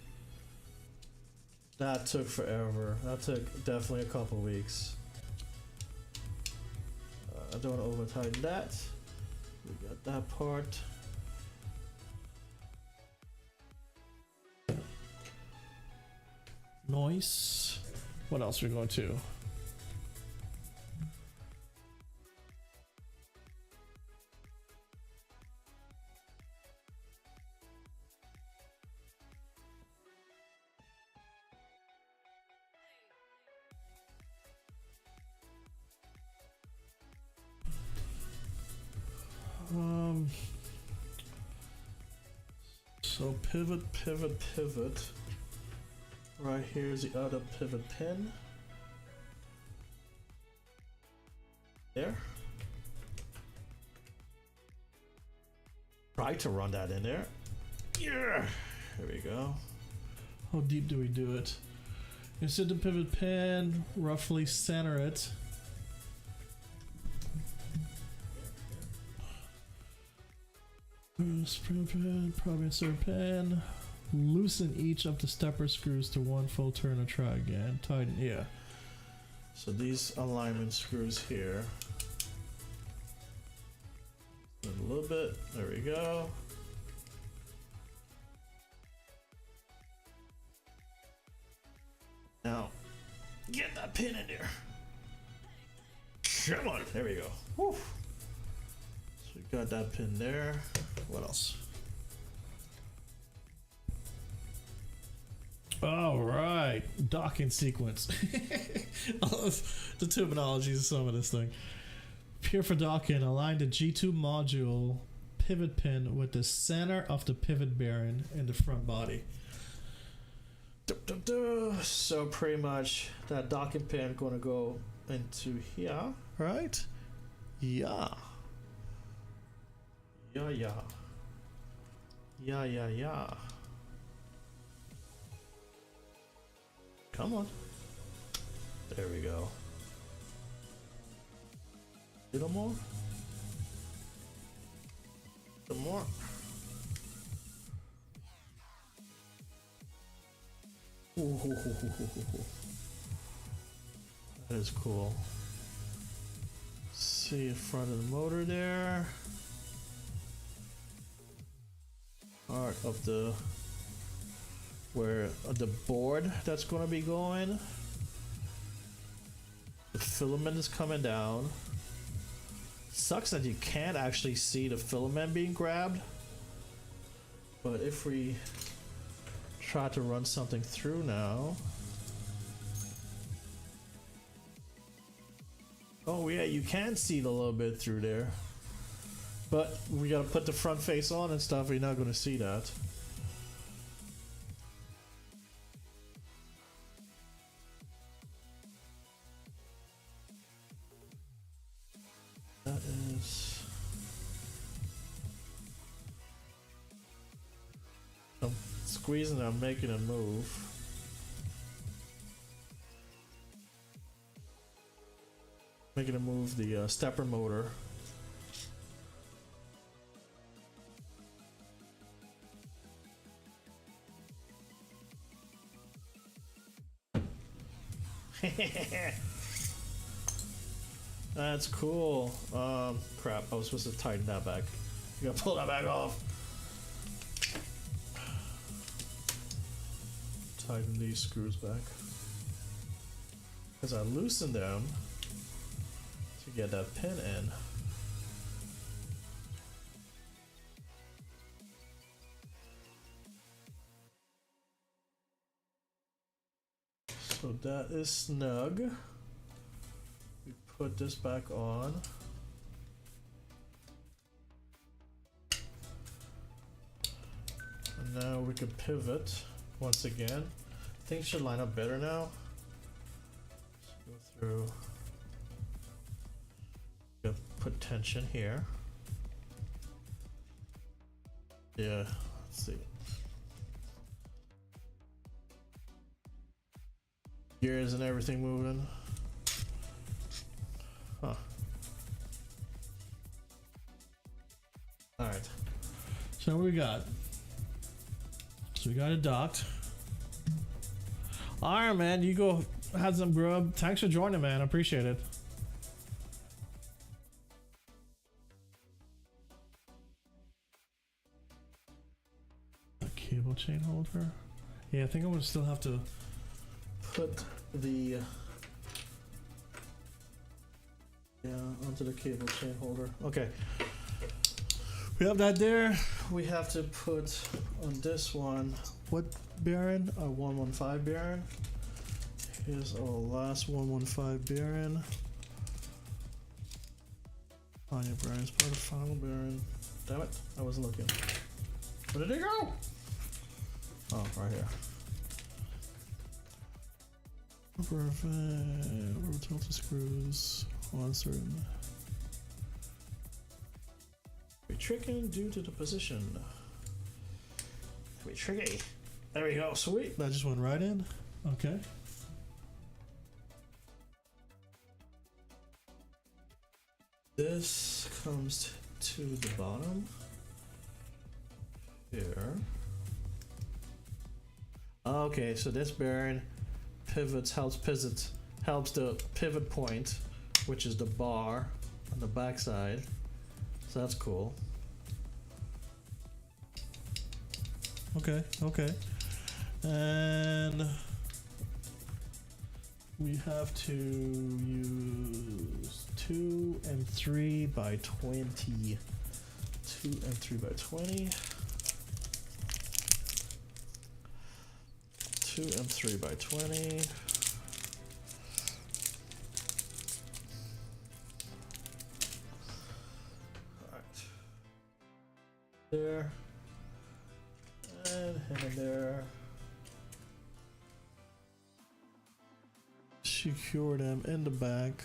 Speaker 1: That took forever. That took definitely a couple weeks. I don't want to over tighten that. We got that part. Noise. What else are we going to? So pivot. Right here's the other pivot pin. There. Try to run that in there. Yeah. There we go. How deep do we do it? Insert the pivot pin, roughly center it. Spring pin, probably insert pin. Loosen each of the stepper screws to one full turn and try again. Tighten, yeah. So these alignment screws here. A little bit. There we go. Now, get that pin in there. Come on. There we go. Whew. So we got that pin there. What else? All right, docking sequence. I love the terminologies of some of this thing. Here for docking, align the G2 module pivot pin with the center of the pivot bearing in the front body. So pretty much that docking pin going to go into here, right? Yeah. Come on. There we go. Little more. Little more. Ooh. That is cool. See the front of the motor there. Part of the where the board that's going to be going. The filament is coming down. Sucks that you can't actually see the filament being grabbed. But if we try to run something through now. Oh yeah, you can see it a little bit through there. But we gotta put the front face on and stuff, you're not gonna see that. That is... I'm squeezing, I'm making a move. Making a move the stepper motor. That's cool. Crap, I was supposed to tighten that back. You gotta pull that back off. Tighten these screws back. Because I loosened them to get that pin in. So that is snug. We put this back on. And now we can pivot once again. Things should line up better now. Let's go through. Put tension here. Yeah, let's see. Gears and everything moving. Huh. Alright. So what we got? So we got it docked. Alright, man, you go have some grub. Thanks for joining, man. I appreciate it. A cable chain holder. Yeah, I think I'm gonna still have to put the onto the cable chain holder. Okay, we have that there. We have to put on this one what bearing? A 115 bearing. Here's our last 115 bearing. On your bearings, part of final bearing. Damn it, I wasn't looking. Where did it go? Oh, right here. Rubber tilted screws on certain. Be tricking due to the position. Be tricky. There we go. Sweet. That just went right in. Okay. This comes to the bottom here. Okay, so this bearing pivots, helps the pivot point, which is the bar on the back side. So that's cool. Okay, okay. And we have to use 2 and 3 by 20. 2 and 3 by 20. 2 and 3 by 20. Alright. There. And hang there. Secure them in the back.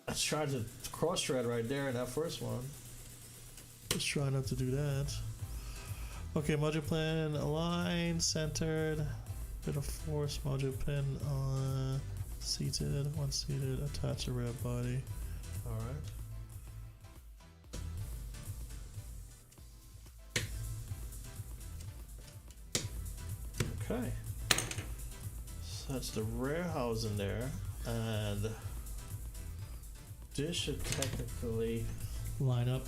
Speaker 1: Let's try the cross thread right there in that first one. Let's try not to do that. Okay, module pin aligned, centered. Bit of force, module pin seated, one seated, attach the rear body. Alright. Okay. So that's the rear housing there, and this should technically line up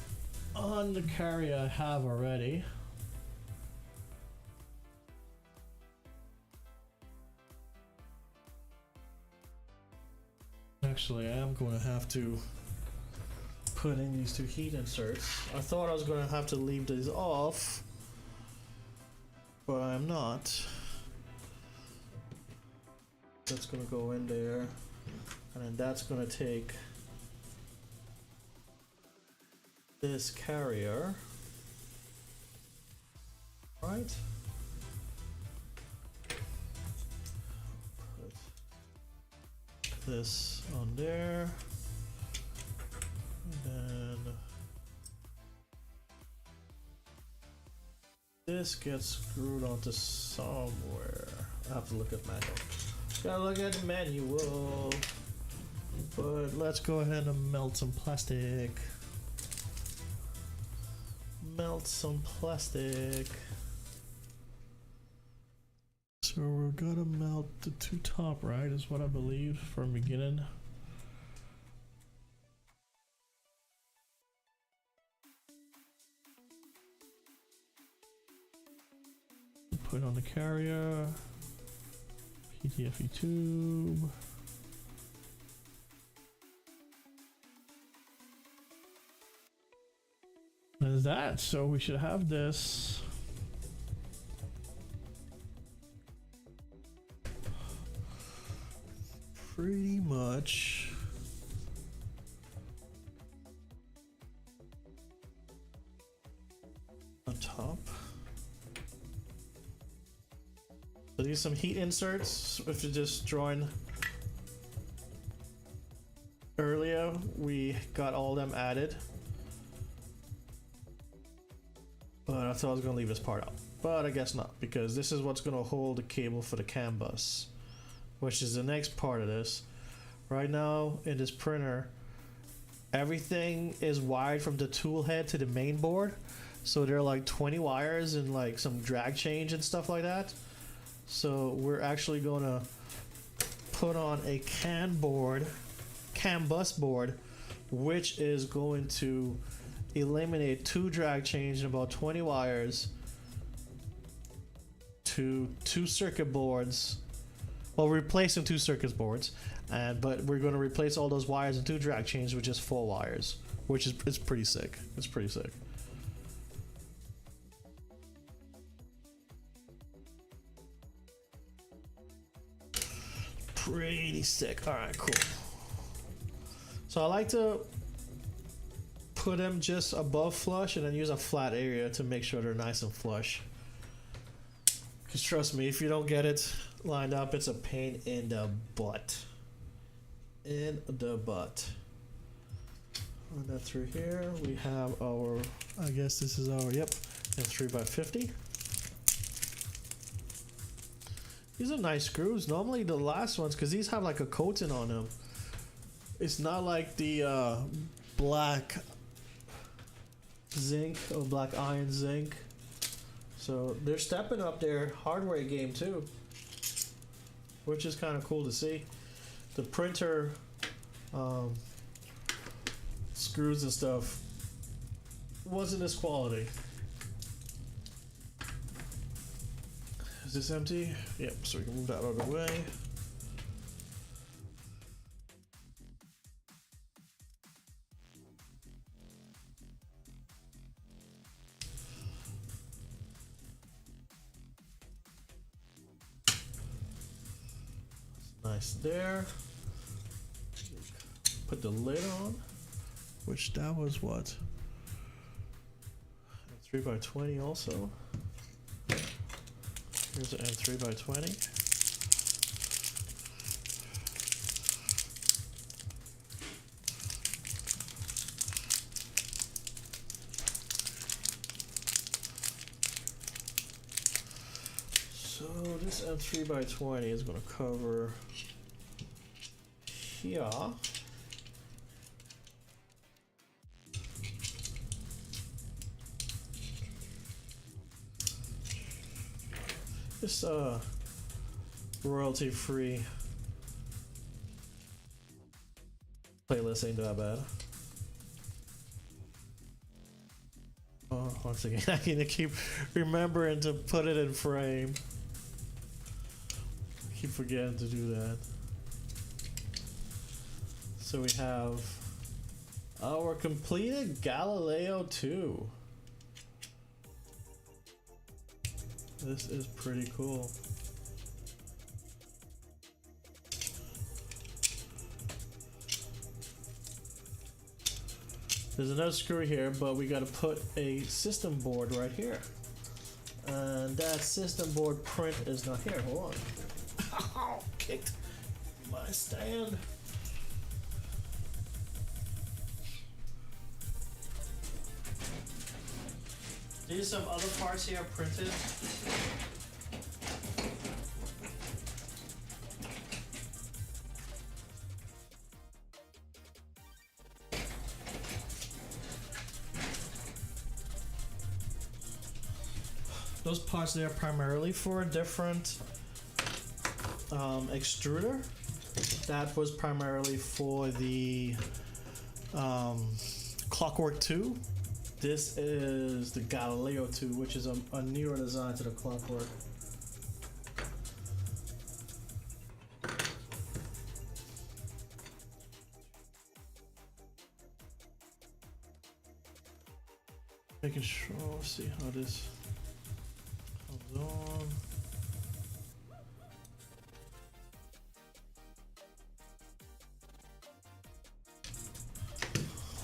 Speaker 1: on the carrier I have already. Actually, I am going to have to put in these two heat inserts. I thought I was going to have to leave these off, but I'm not. That's going to go in there, and then that's going to take this carrier, right? Put this on there, and then this gets screwed onto somewhere. I have to look at manual. Gotta look at the manual. But let's go ahead and melt some plastic. Melt some plastic. So we're gonna melt the two top, right? Is what I believe from beginning. Put on the carrier. PTFE tube. There's that. So we should have this. Pretty much on top. So these some heat inserts. If you just join earlier, we got all them added. But I thought I was going to leave this part out. But I guess not, because this is what's going to hold the cable for the CAN bus, which is the next part of this. Right now in this printer, everything is wired from the tool head to the main board. So there are like 20 wires and like some drag change and stuff like that. So we're actually going to put on a CAN bus board, which is going to eliminate 2 drag change and about 20 wires to 2 circuit boards. Well, we're replacing 2 circuit boards, but we're going to replace all those wires and 2 drag chains with just 4 wires, which is it's pretty sick. It's pretty sick. Pretty sick. All right, cool. So I like to put them just above flush and then use a flat area to make sure they're nice and flush. Because trust me, if you don't get it lined up, it's a pain in the butt. In the butt. Run that through here. We have our, I guess this is our, yep, and 3x50. These are nice screws. Normally the last ones, because these have like a coating on them. It's not like the black zinc or black iron zinc. So they're stepping up their hardware game too, which is kind of cool to see. The printer screws and stuff wasn't this quality. Is this empty? Yep, so we can move that out of the way. Nice there. Put the lid on, which that was what? 3x20 also. Here's an M3x20. And 3x20 is going to cover here. This royalty free playlist ain't that bad. Oh, once again, I need to keep remembering to put it in frame. Keep forgetting to do that. So we have our completed Galileo 2. This is pretty cool. There's another screw here, but we got to put a system board right here. And that system board print is not here. Hold on. Kicked my stand. These some other parts here printed. Those parts there are primarily for a different extruder. That was primarily for the Clockwork 2. This is the Galileo 2, which is a newer design to the Clockwork. Making sure, let's see how this comes on.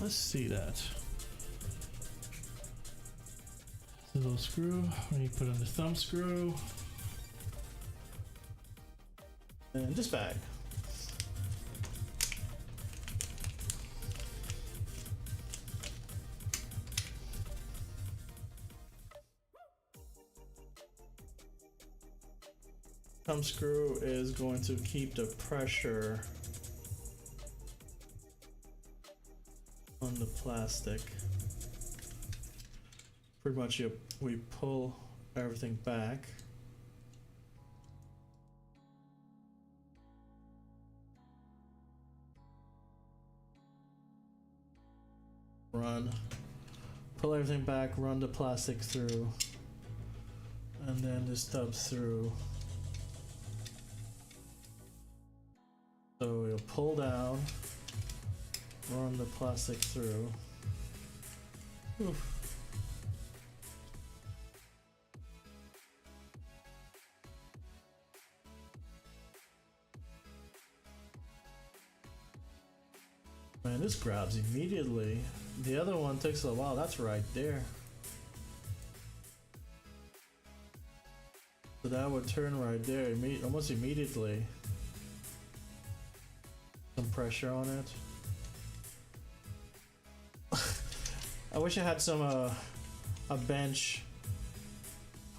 Speaker 1: Let's see that. The little screw, when you put on the thumb screw. And this bag. Thumb screw is going to keep the pressure on the plastic. Pretty much we pull everything back. Pull everything back, run the plastic through, and then the stub through. So we'll pull down, run the plastic through. Oof. Man, this grabs immediately. The other one takes a while. That's right there. So that would turn right there almost immediately. Some pressure on it. I wish I had some a bench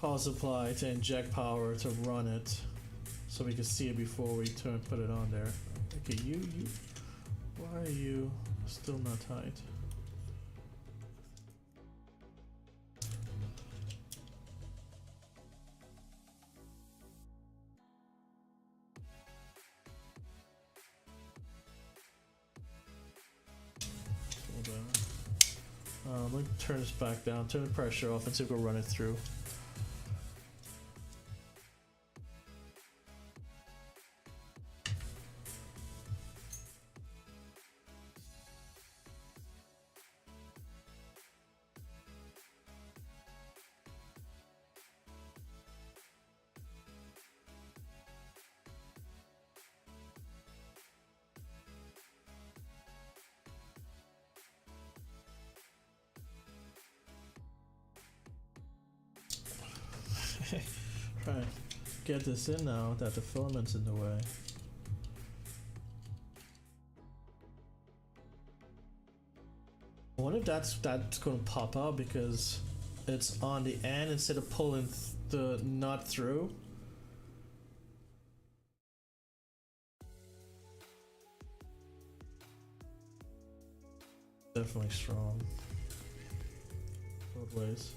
Speaker 1: power supply to inject power to run it, so we could see it before we put it on there. Okay, you. Why are you still not tight? Let me turn this back down, turn the pressure off, and see if we'll run it through. Try to get this in now that the filament's in the way. I wonder if that's going to pop out because it's on the end instead of pulling the nut through. Definitely strong. Both ways.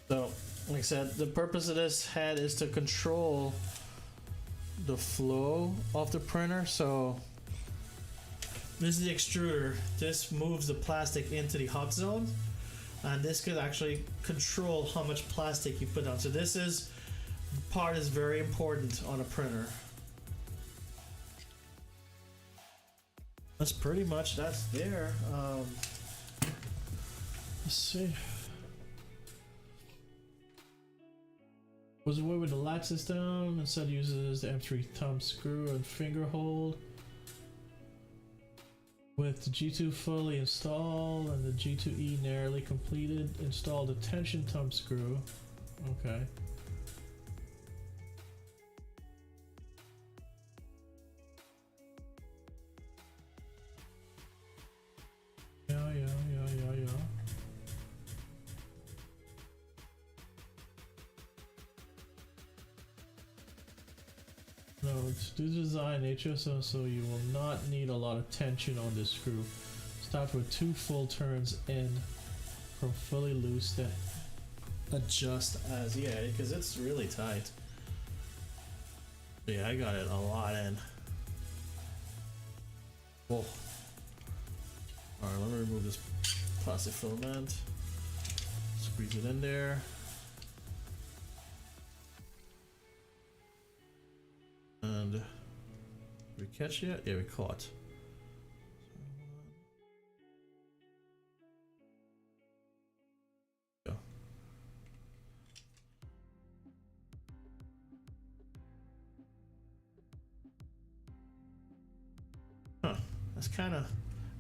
Speaker 1: So, like I said, the purpose of this head is to control the flow of the printer. So, this is the extruder. This moves the plastic into the hot zone, and this could actually control how much plastic you put on. So this part is very important on a printer. That's pretty much that's there. Let's see. Was away with the latch system. Instead uses the M3 thumb screw and finger hold. With the G2 fully installed and the G2E nearly completed, install the tension thumb screw. Okay. Yeah. No, it's due to design nature, so you will not need a lot of tension on this screw. Start with 2 full turns in from fully loose, then adjust as because it's really tight. Yeah, I got it a lot in. Whoa. Alright, let me remove this plastic filament. Squeeze it in there. And did we catch it? Yeah, we caught. Go. Huh. That's kind of.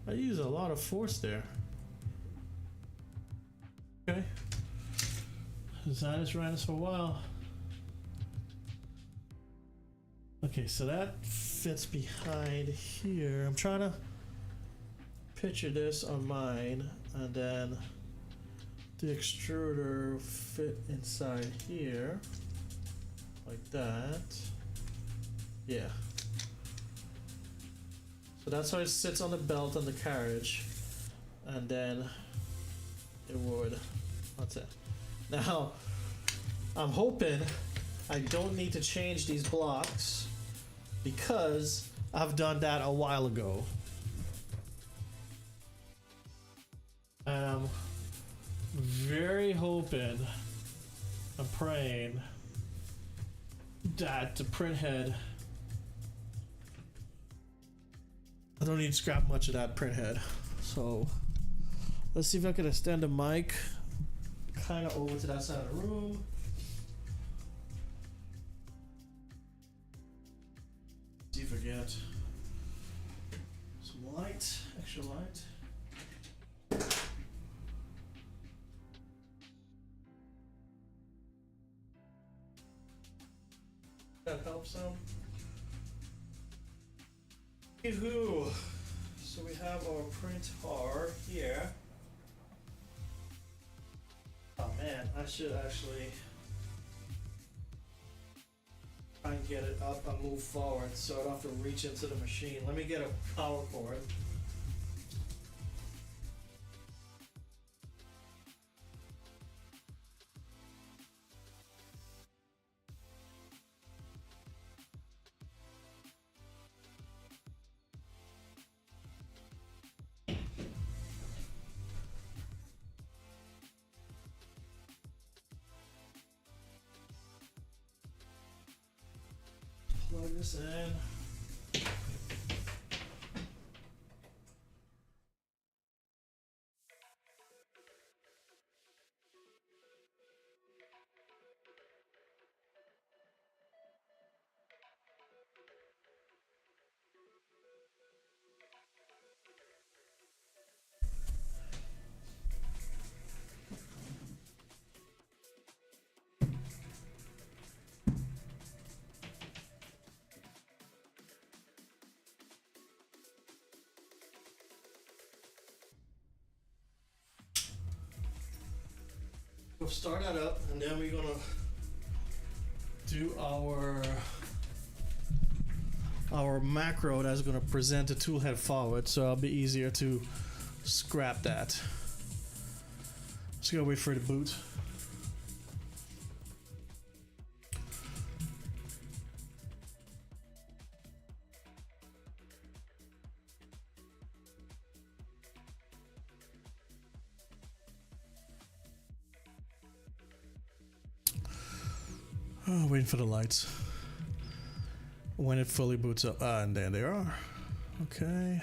Speaker 1: I use a lot of force there. Okay. Design this ran this for a while. Okay, so that fits behind here. I'm trying to picture this on mine, and then the extruder fit inside here, like that. Yeah. So that's how it sits on the belt on the carriage, and then it would. That's it. Now, I'm hoping I don't need to change these blocks, because I've done that a while ago. And I'm very hoping, I'm praying that the print head, I don't need to scrap much of that print head. So let's see if I can extend the mic kind of over to that side of the room. See if I get some light, extra light. That helps some. Yoo-hoo! So we have our printer here. Oh man, I should actually try and get it up and move forward so I don't have to reach into the machine. Let me get a power cord. Plug this in. we'll start that up, and then we're gonna do our macro that's gonna present the tool head forward, so it'll be easier to scrap that. Just gotta wait for it to boot. Oh, waiting for the lights. When it fully boots up, and there they are. Okay.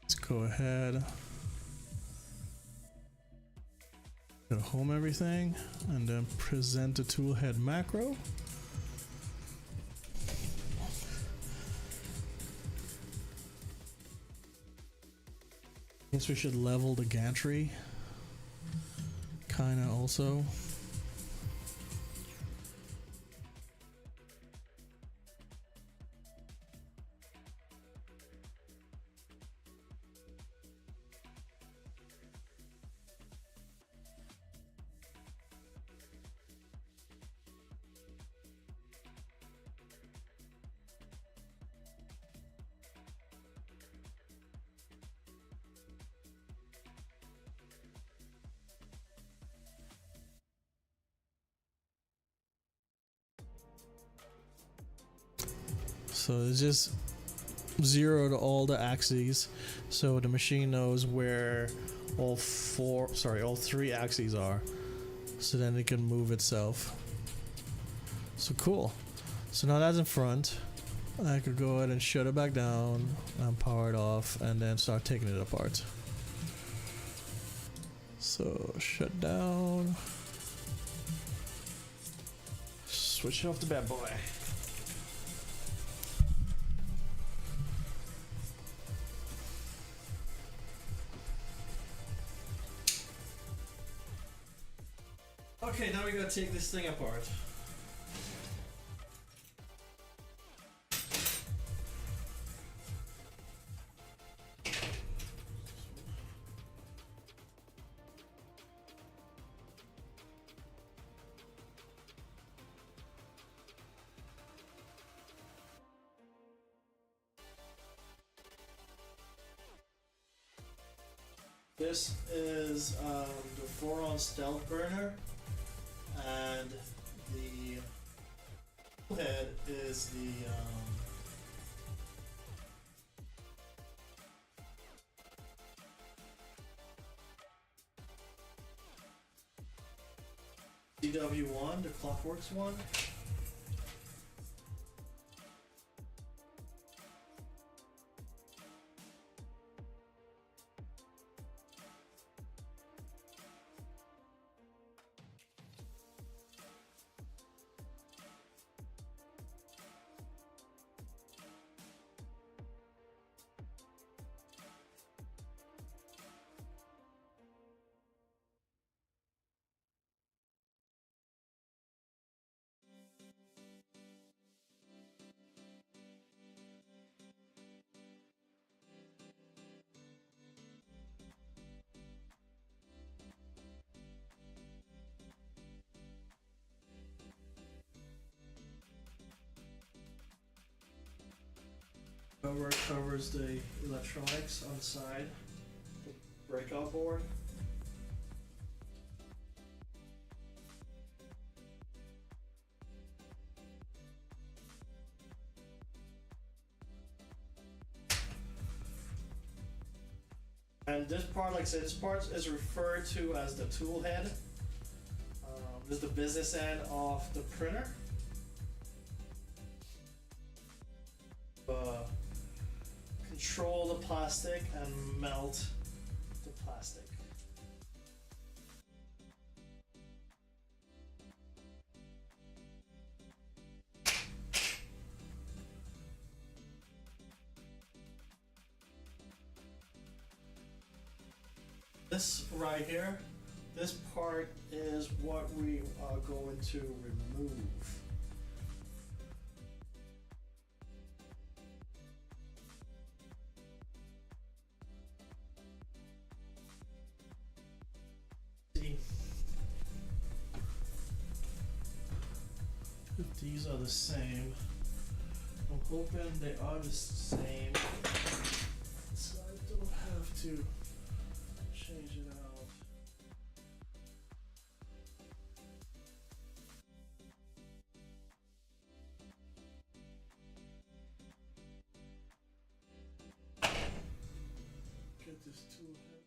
Speaker 1: Let's go ahead. Gonna home everything and then present the toolhead macro. Guess we should level the gantry. Kinda also. So it's just zero to all the axes, so the machine knows where all three axes are, so then it can move itself. So cool. So now that's in front. I could go ahead and shut it back down and power it off and then start taking it apart. So shut down. Switch off the bad boy. Okay, now we gotta take this thing apart. This is the Voron stealth burner, and the head is the CW1, the Clockworks one. Cover covers the electronics on the side, the breakout board. And this part, like I said, this part is referred to as the tool head. This is the business end of the printer. Control the plastic and melt the plastic. This right here, this part is what we are going to remove. if these are the same. I'm hoping they are the same, so I don't have to change it out. Get this tool head.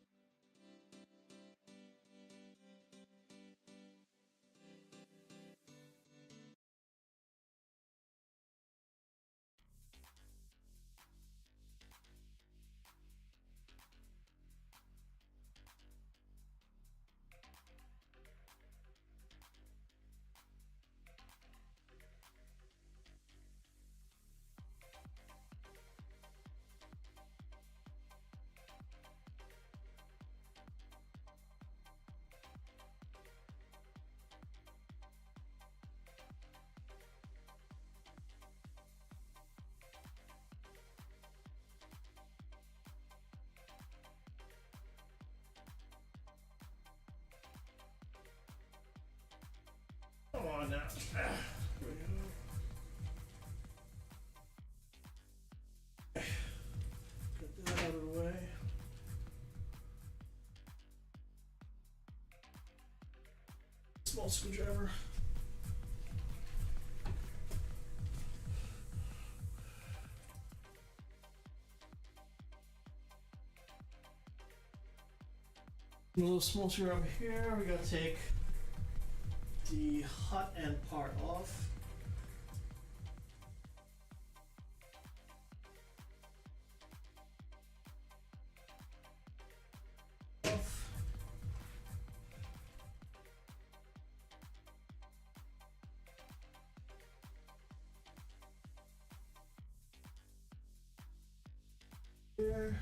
Speaker 1: Come on now. Here we go. Get that out of the way. Small screwdriver. A little small screwdriver here. We gotta take the hot end part off. Here.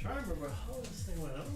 Speaker 1: Trying to remember how this thing went on.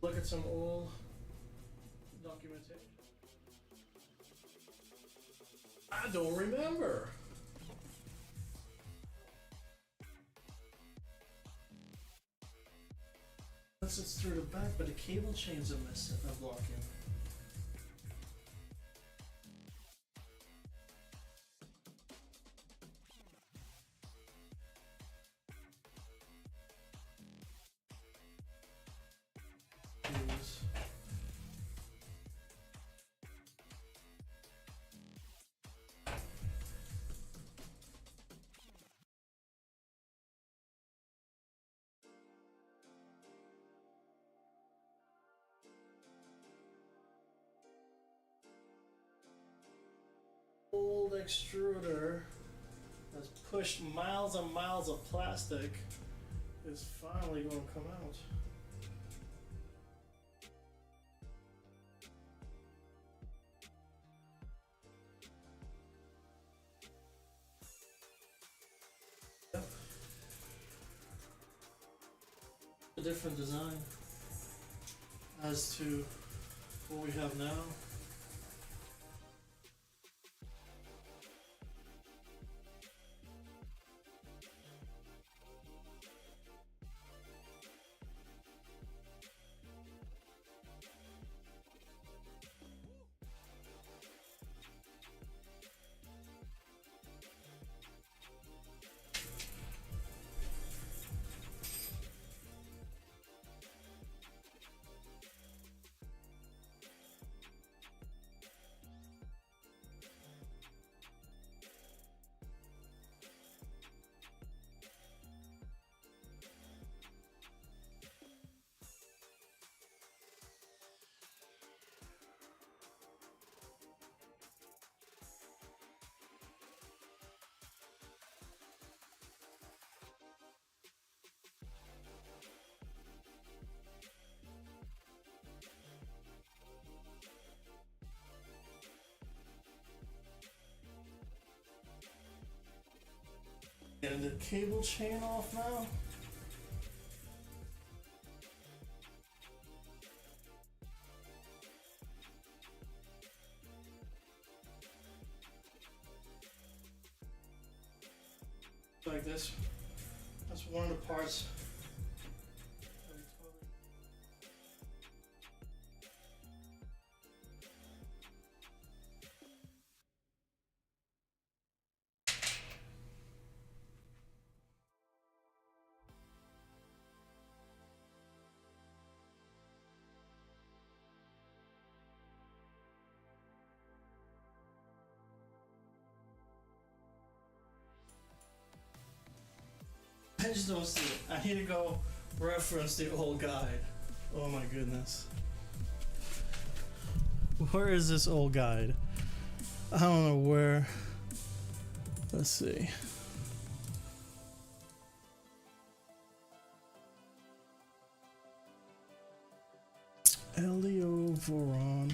Speaker 1: Look at some old documentation. I don't remember. Unless it's through the back, but the cable chains are missing, are blocking. this. Old extruder that's pushed miles and miles of plastic is finally going to come out. Yep. A different design as to what we have now. Getting the cable chain off now. Like this. That's one of the parts. I just don't see it. I need to go reference the old guide. Oh my goodness. Where is this old guide? I don't know where. Let's see. Galileo, Voron.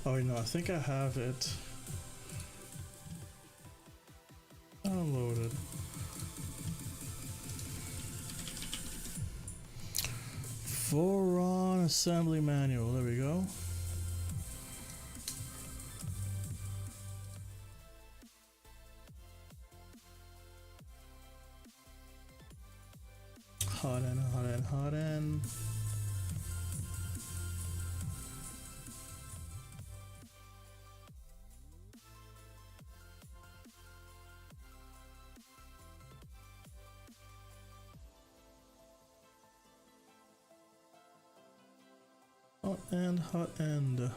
Speaker 1: Oh, no, I think I have it downloaded. Voron assembly manual. There we go. Hot end, hot end, hot end. Hot end, hot end.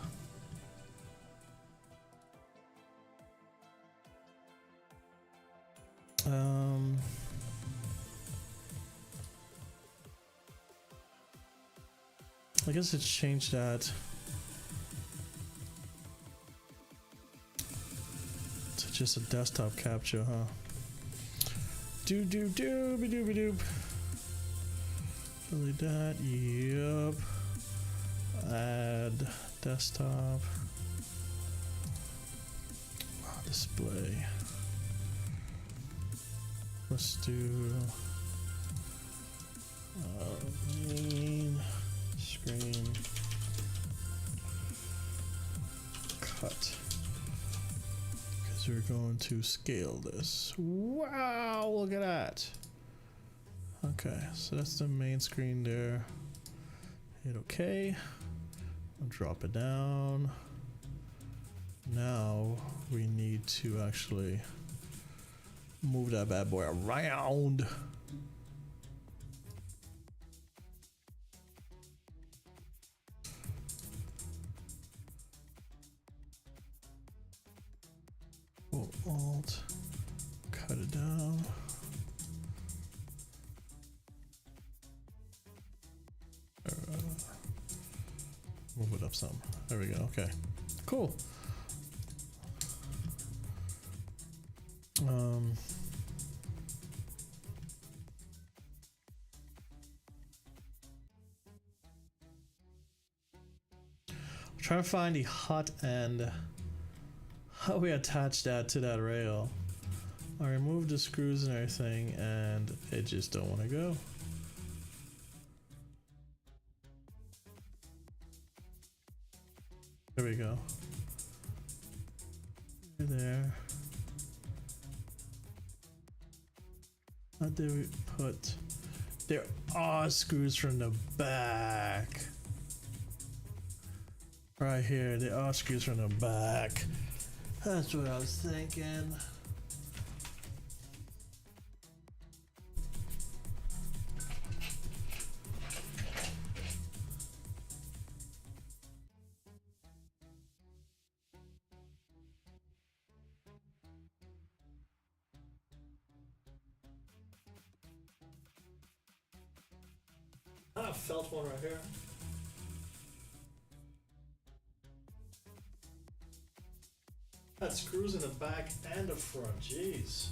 Speaker 1: I guess it's changed that to just a desktop capture, huh? Doop doop doop doop doop. Delete that. Yep. Add desktop. Display. Let's do main screen cut, because we're going to scale this. Wow, look at that. Okay, so that's the main screen there. Hit OK. I'll drop it down. Now we need to actually move that bad boy around. Alt, cut it down. Move it up some. There we go. Okay, cool. Trying to find the hot end. How we attach that to that rail. I removed the screws and everything, and it just don't want to go. There we go. There. What did we put? There are screws from the back. Right here, there are screws from the back. That's what I was thinking. I felt one right here. Got screws in the back and the front. Jeez.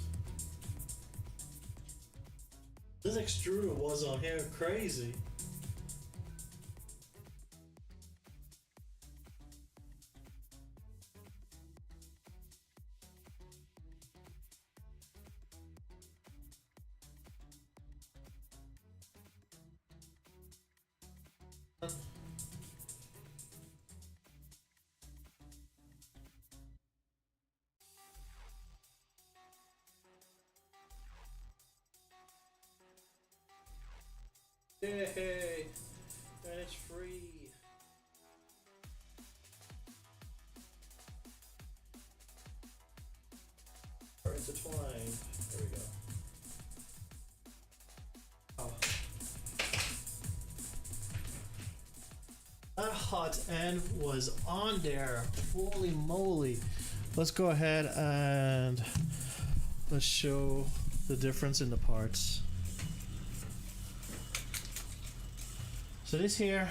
Speaker 1: This extruder was on here crazy. Yay! And it's free. Or intertwined. There we go. Oh. That hot end was on there. Holy moly. Let's go ahead and let's show the difference in the parts. So this here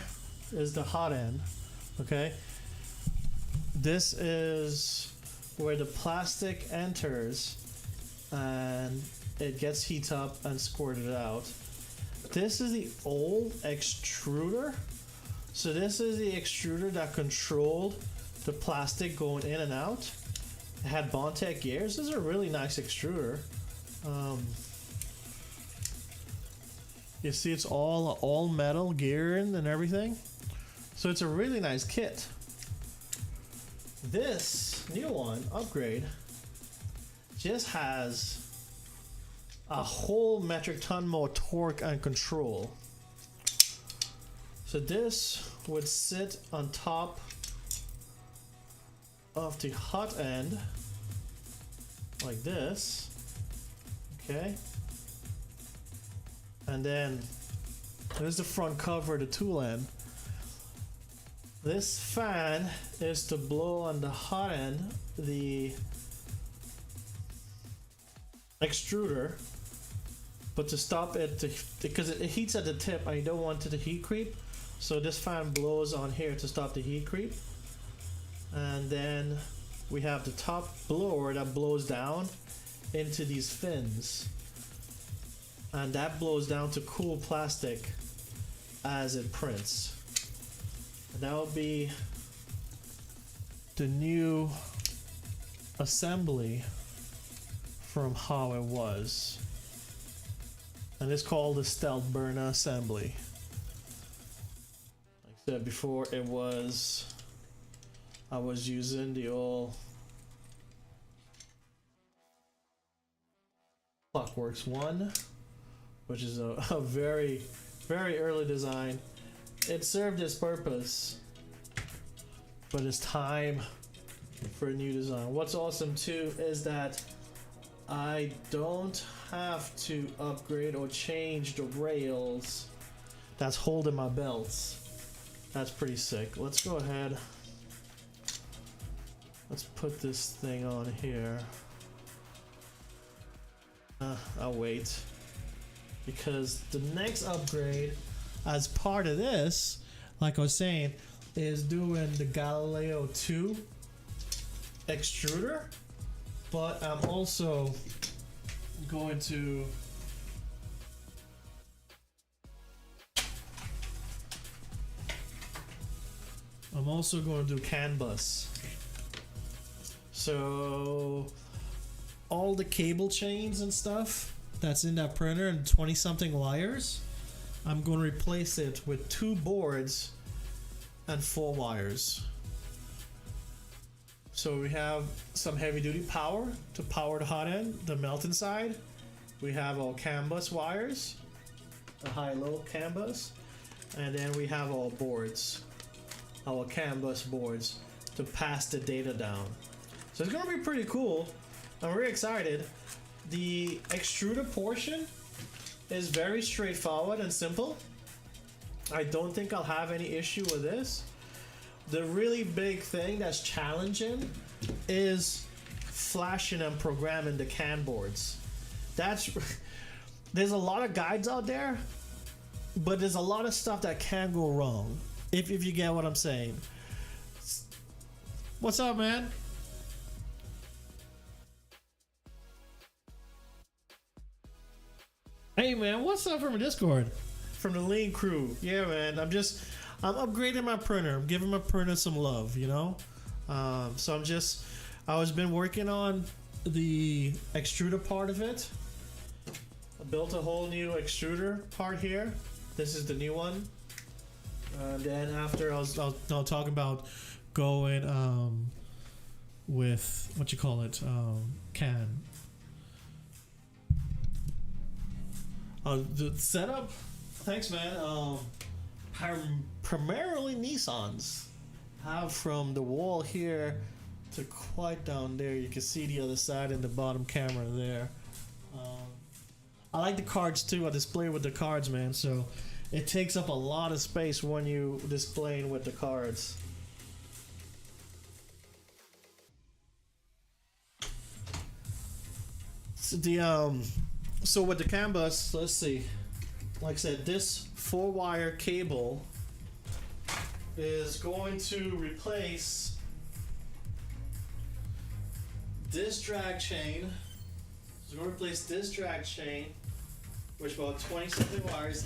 Speaker 1: is the hot end, okay? This is where the plastic enters and it gets heated up and squirted out. This is the old extruder. So this is the extruder that controlled the plastic going in and out. It had Bondtech gears. This is a really nice extruder. You see it's all metal gearing and everything. So it's a really nice kit. This new one, upgrade, just has a whole metric ton more torque and control. So this would sit on top of the hot end like this, okay? And then there's the front cover, the tool end. This fan is to blow on the hot end, the extruder, but to stop it, because it heats at the tip and you don't want it to heat creep. So this fan blows on here to stop the heat creep. And then we have the top blower that blows down into these fins. And that blows down to cool plastic as it prints. And that will be the new assembly from how it was. And it's called the Stealth Burner assembly. Like I said before, I was using the old Clockworks 1, which is a very, very early design. It served its purpose, but it's time for a new design. What's awesome too is that I don't have to upgrade or change the rails that's holding my belts. That's pretty sick. Let's go ahead. Let's put this thing on here. I'll wait. Because the next upgrade, as part of this, like I was saying, is doing the Galileo 2 extruder. But I'm also going to do CAN bus. So all the cable chains and stuff that's in that printer and 20 something wires, I'm going to replace it with 2 boards and 4 wires. So we have some heavy duty power to power the hot end, the melting side. We have our CAN bus wires, a high-low CAN bus, and then we have our boards, our CAN bus boards to pass the data down. So it's gonna be pretty cool. I'm very excited. The extruder portion is very straightforward and simple. I don't think I'll have any issue with this. The really big thing that's challenging is flashing and programming the CAN boards. There's a lot of guides out there, but there's a lot of stuff that can go wrong, if you get what I'm saying. What's up, man? Hey man, what's up from Discord? From the Lean crew. Yeah man, I'm upgrading my printer. I'm giving my printer some love, you know? So I was been working on the extruder part of it. I built a whole new extruder part here. This is the new one. Then after I'll talk about going with what you call it, CAN. The setup, thanks man. Primarily Nissans. Have from the wall here to quite down there. You can see the other side in the bottom camera there. I like the cards too. I display with the cards, man. So it takes up a lot of space when you displaying with the cards. So so with the CAN bus, let's see. Like I said, this 4-wire cable is going to replace this drag chain. It's going to replace this drag chain, which about 20 something wires.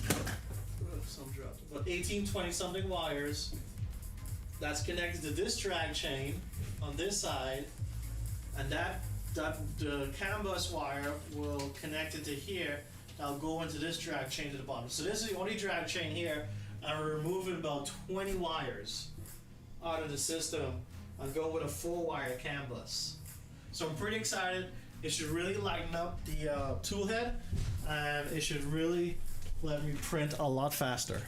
Speaker 1: Some dropped. About 18, 20 something wires. That's connected to this drag chain on this side, and the CAN bus wire will connect it to here. That'll go into this drag chain to the bottom. So this is the only drag chain here, and we're removing about 20 wires out of the system and go with a 4-wire CAN bus. So I'm pretty excited. It should really lighten up the tool head, and it should really let me print a lot faster.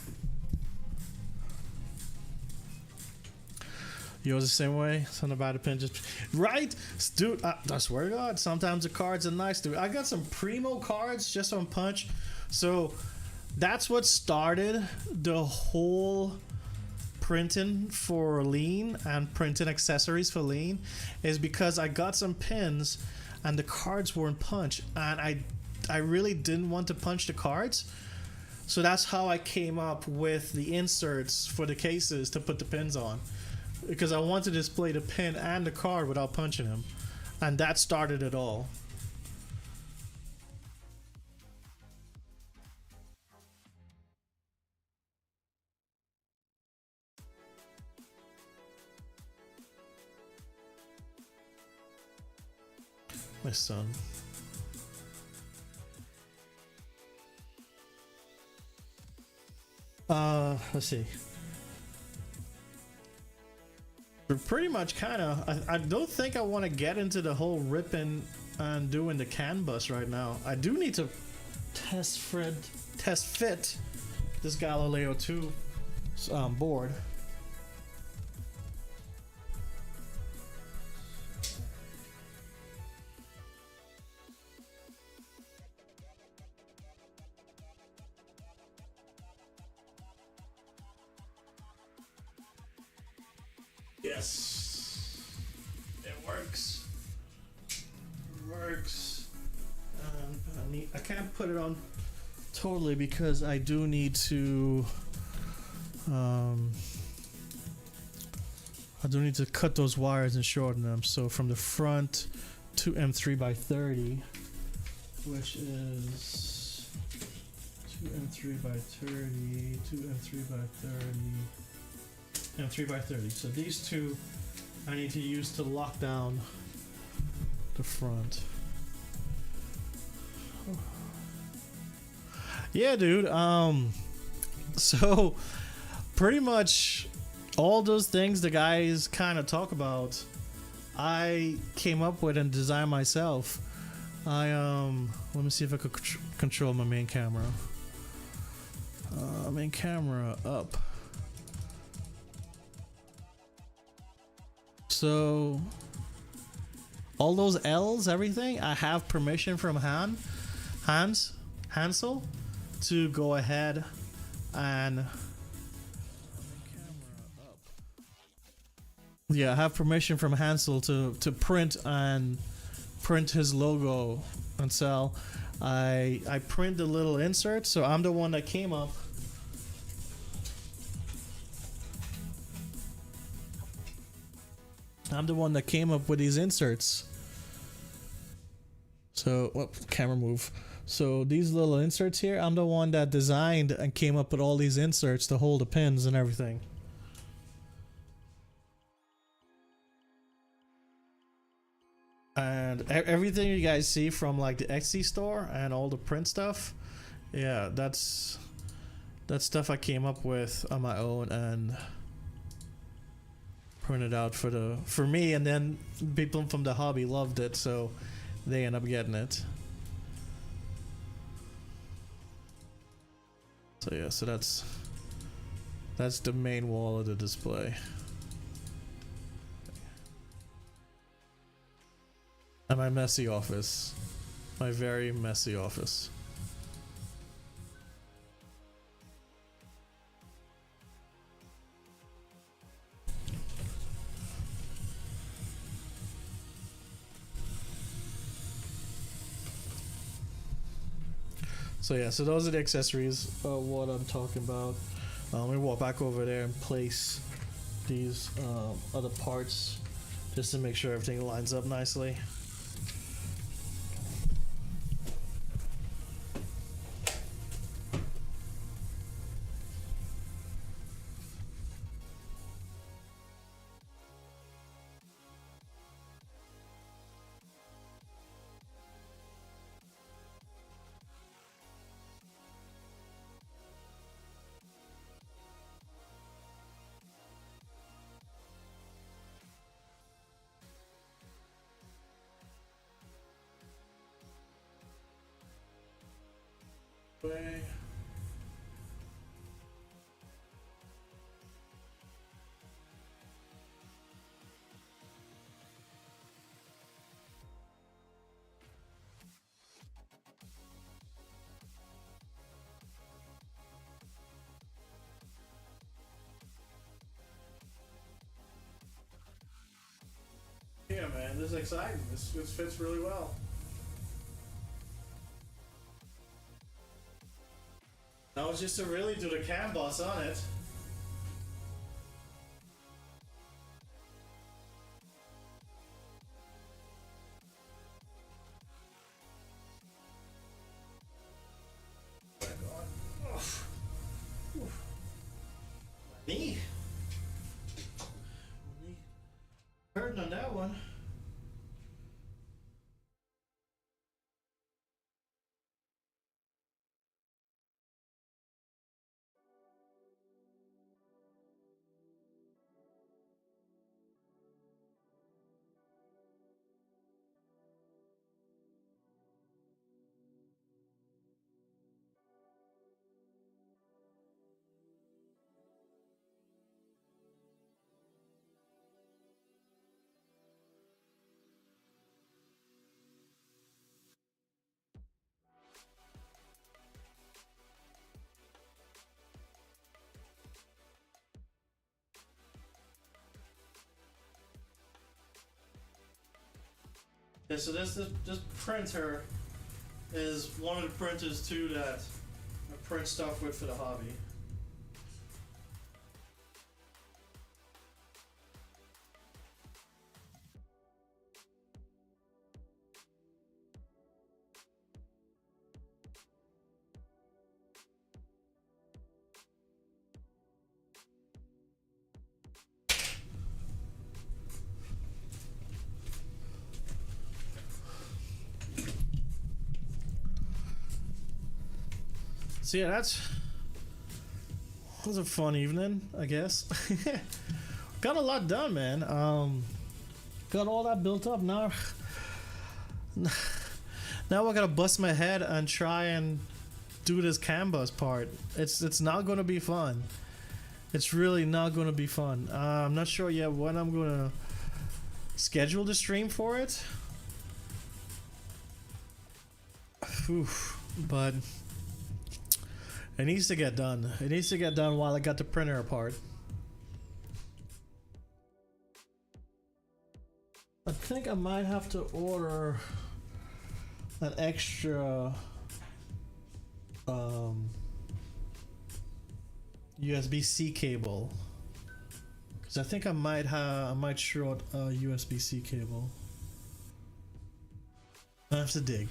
Speaker 1: Yours the same way? Something about a pen just... Right? Dude, I swear to God, sometimes the cards are nice, dude. I got some primo cards just on Punch. So that's what started the whole printing for Lean and printing accessories for Lean, is because I got some pins and the cards weren't Punch, and I really didn't want to punch the cards. So that's how I came up with the inserts for the cases to put the pins on, because I want to display the pin and the card without punching them, and that started it all. My son. Let's see. We're pretty much kind of... I don't think I want to get into the whole ripping and doing the CAN bus right now. I do need to test fit this Galileo 2 board. Yes, it works. It works. I can't put it on totally because I do need to. I do need to cut those wires and shorten them. So from the front to M3x30, which is 2M3x30, 2M3x30, M3x30. So these two I need to use to lock down the front. Yeah, dude. So pretty much all those things the guys kind of talk about, I came up with and designed myself. Let me see if I could control my main camera. Main camera up. So all those L's, everything, I have permission from Hansel to go ahead and yeah, I have permission from Hansel to print his logo and sell. I print the little insert, so I'm the one that came up. I'm the one that came up with these inserts. So, camera move. So these little inserts here, I'm the one that designed and came up with all these inserts to hold the pins and everything. And everything you guys see from like the Etsy store and all the print stuff, yeah, that's stuff I came up with on my own and printed out for me, and then people from the hobby loved it, so they end up getting it. So yeah, so that's the main wall of the display. And my messy office. My very messy office. So yeah, so those are the accessories of what I'm talking about. Let me walk back over there and place these other parts just to make sure everything lines up nicely. Way. Yeah, man, this is exciting. This fits really well. That was just to really do the cam boss on it. Me? Hurting on that one. Yeah, so this printer is one of the printers too that I print stuff with for the hobby. So yeah, that was a fun evening, I guess. Got a lot done, man. Got all that built up. Now I gotta bust my head and try and do this canvas part. It's not gonna be fun. It's really not gonna be fun. I'm not sure yet when I'm gonna schedule the stream for it. But it needs to get done. It needs to get done while I got the printer apart. I think I might have to order an extra USB-C cable, because I think I might short a USB-C cable. I have to dig.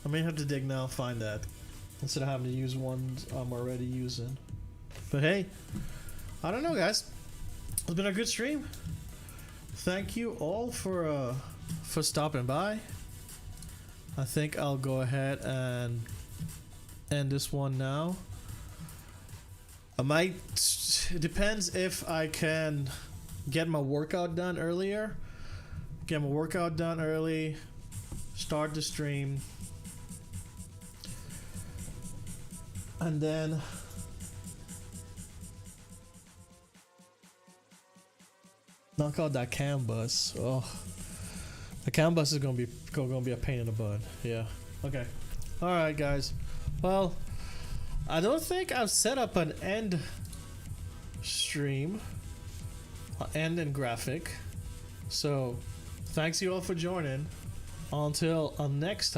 Speaker 1: I may have to dig now, find that, instead of having to use ones I'm already using. But hey, I don't know, guys. It's been a good stream. Thank you all for stopping by. I think I'll go ahead and end this one now. I might. It depends if I can get my workout done earlier. Get my workout done early. Start the stream. And then knock out that canvas. Oh, the canvas is gonna be a pain in the butt. Yeah. Okay. All right, guys. Well, I don't think I've set up an end stream, end and graphic. So, thanks you all for joining. Until next time.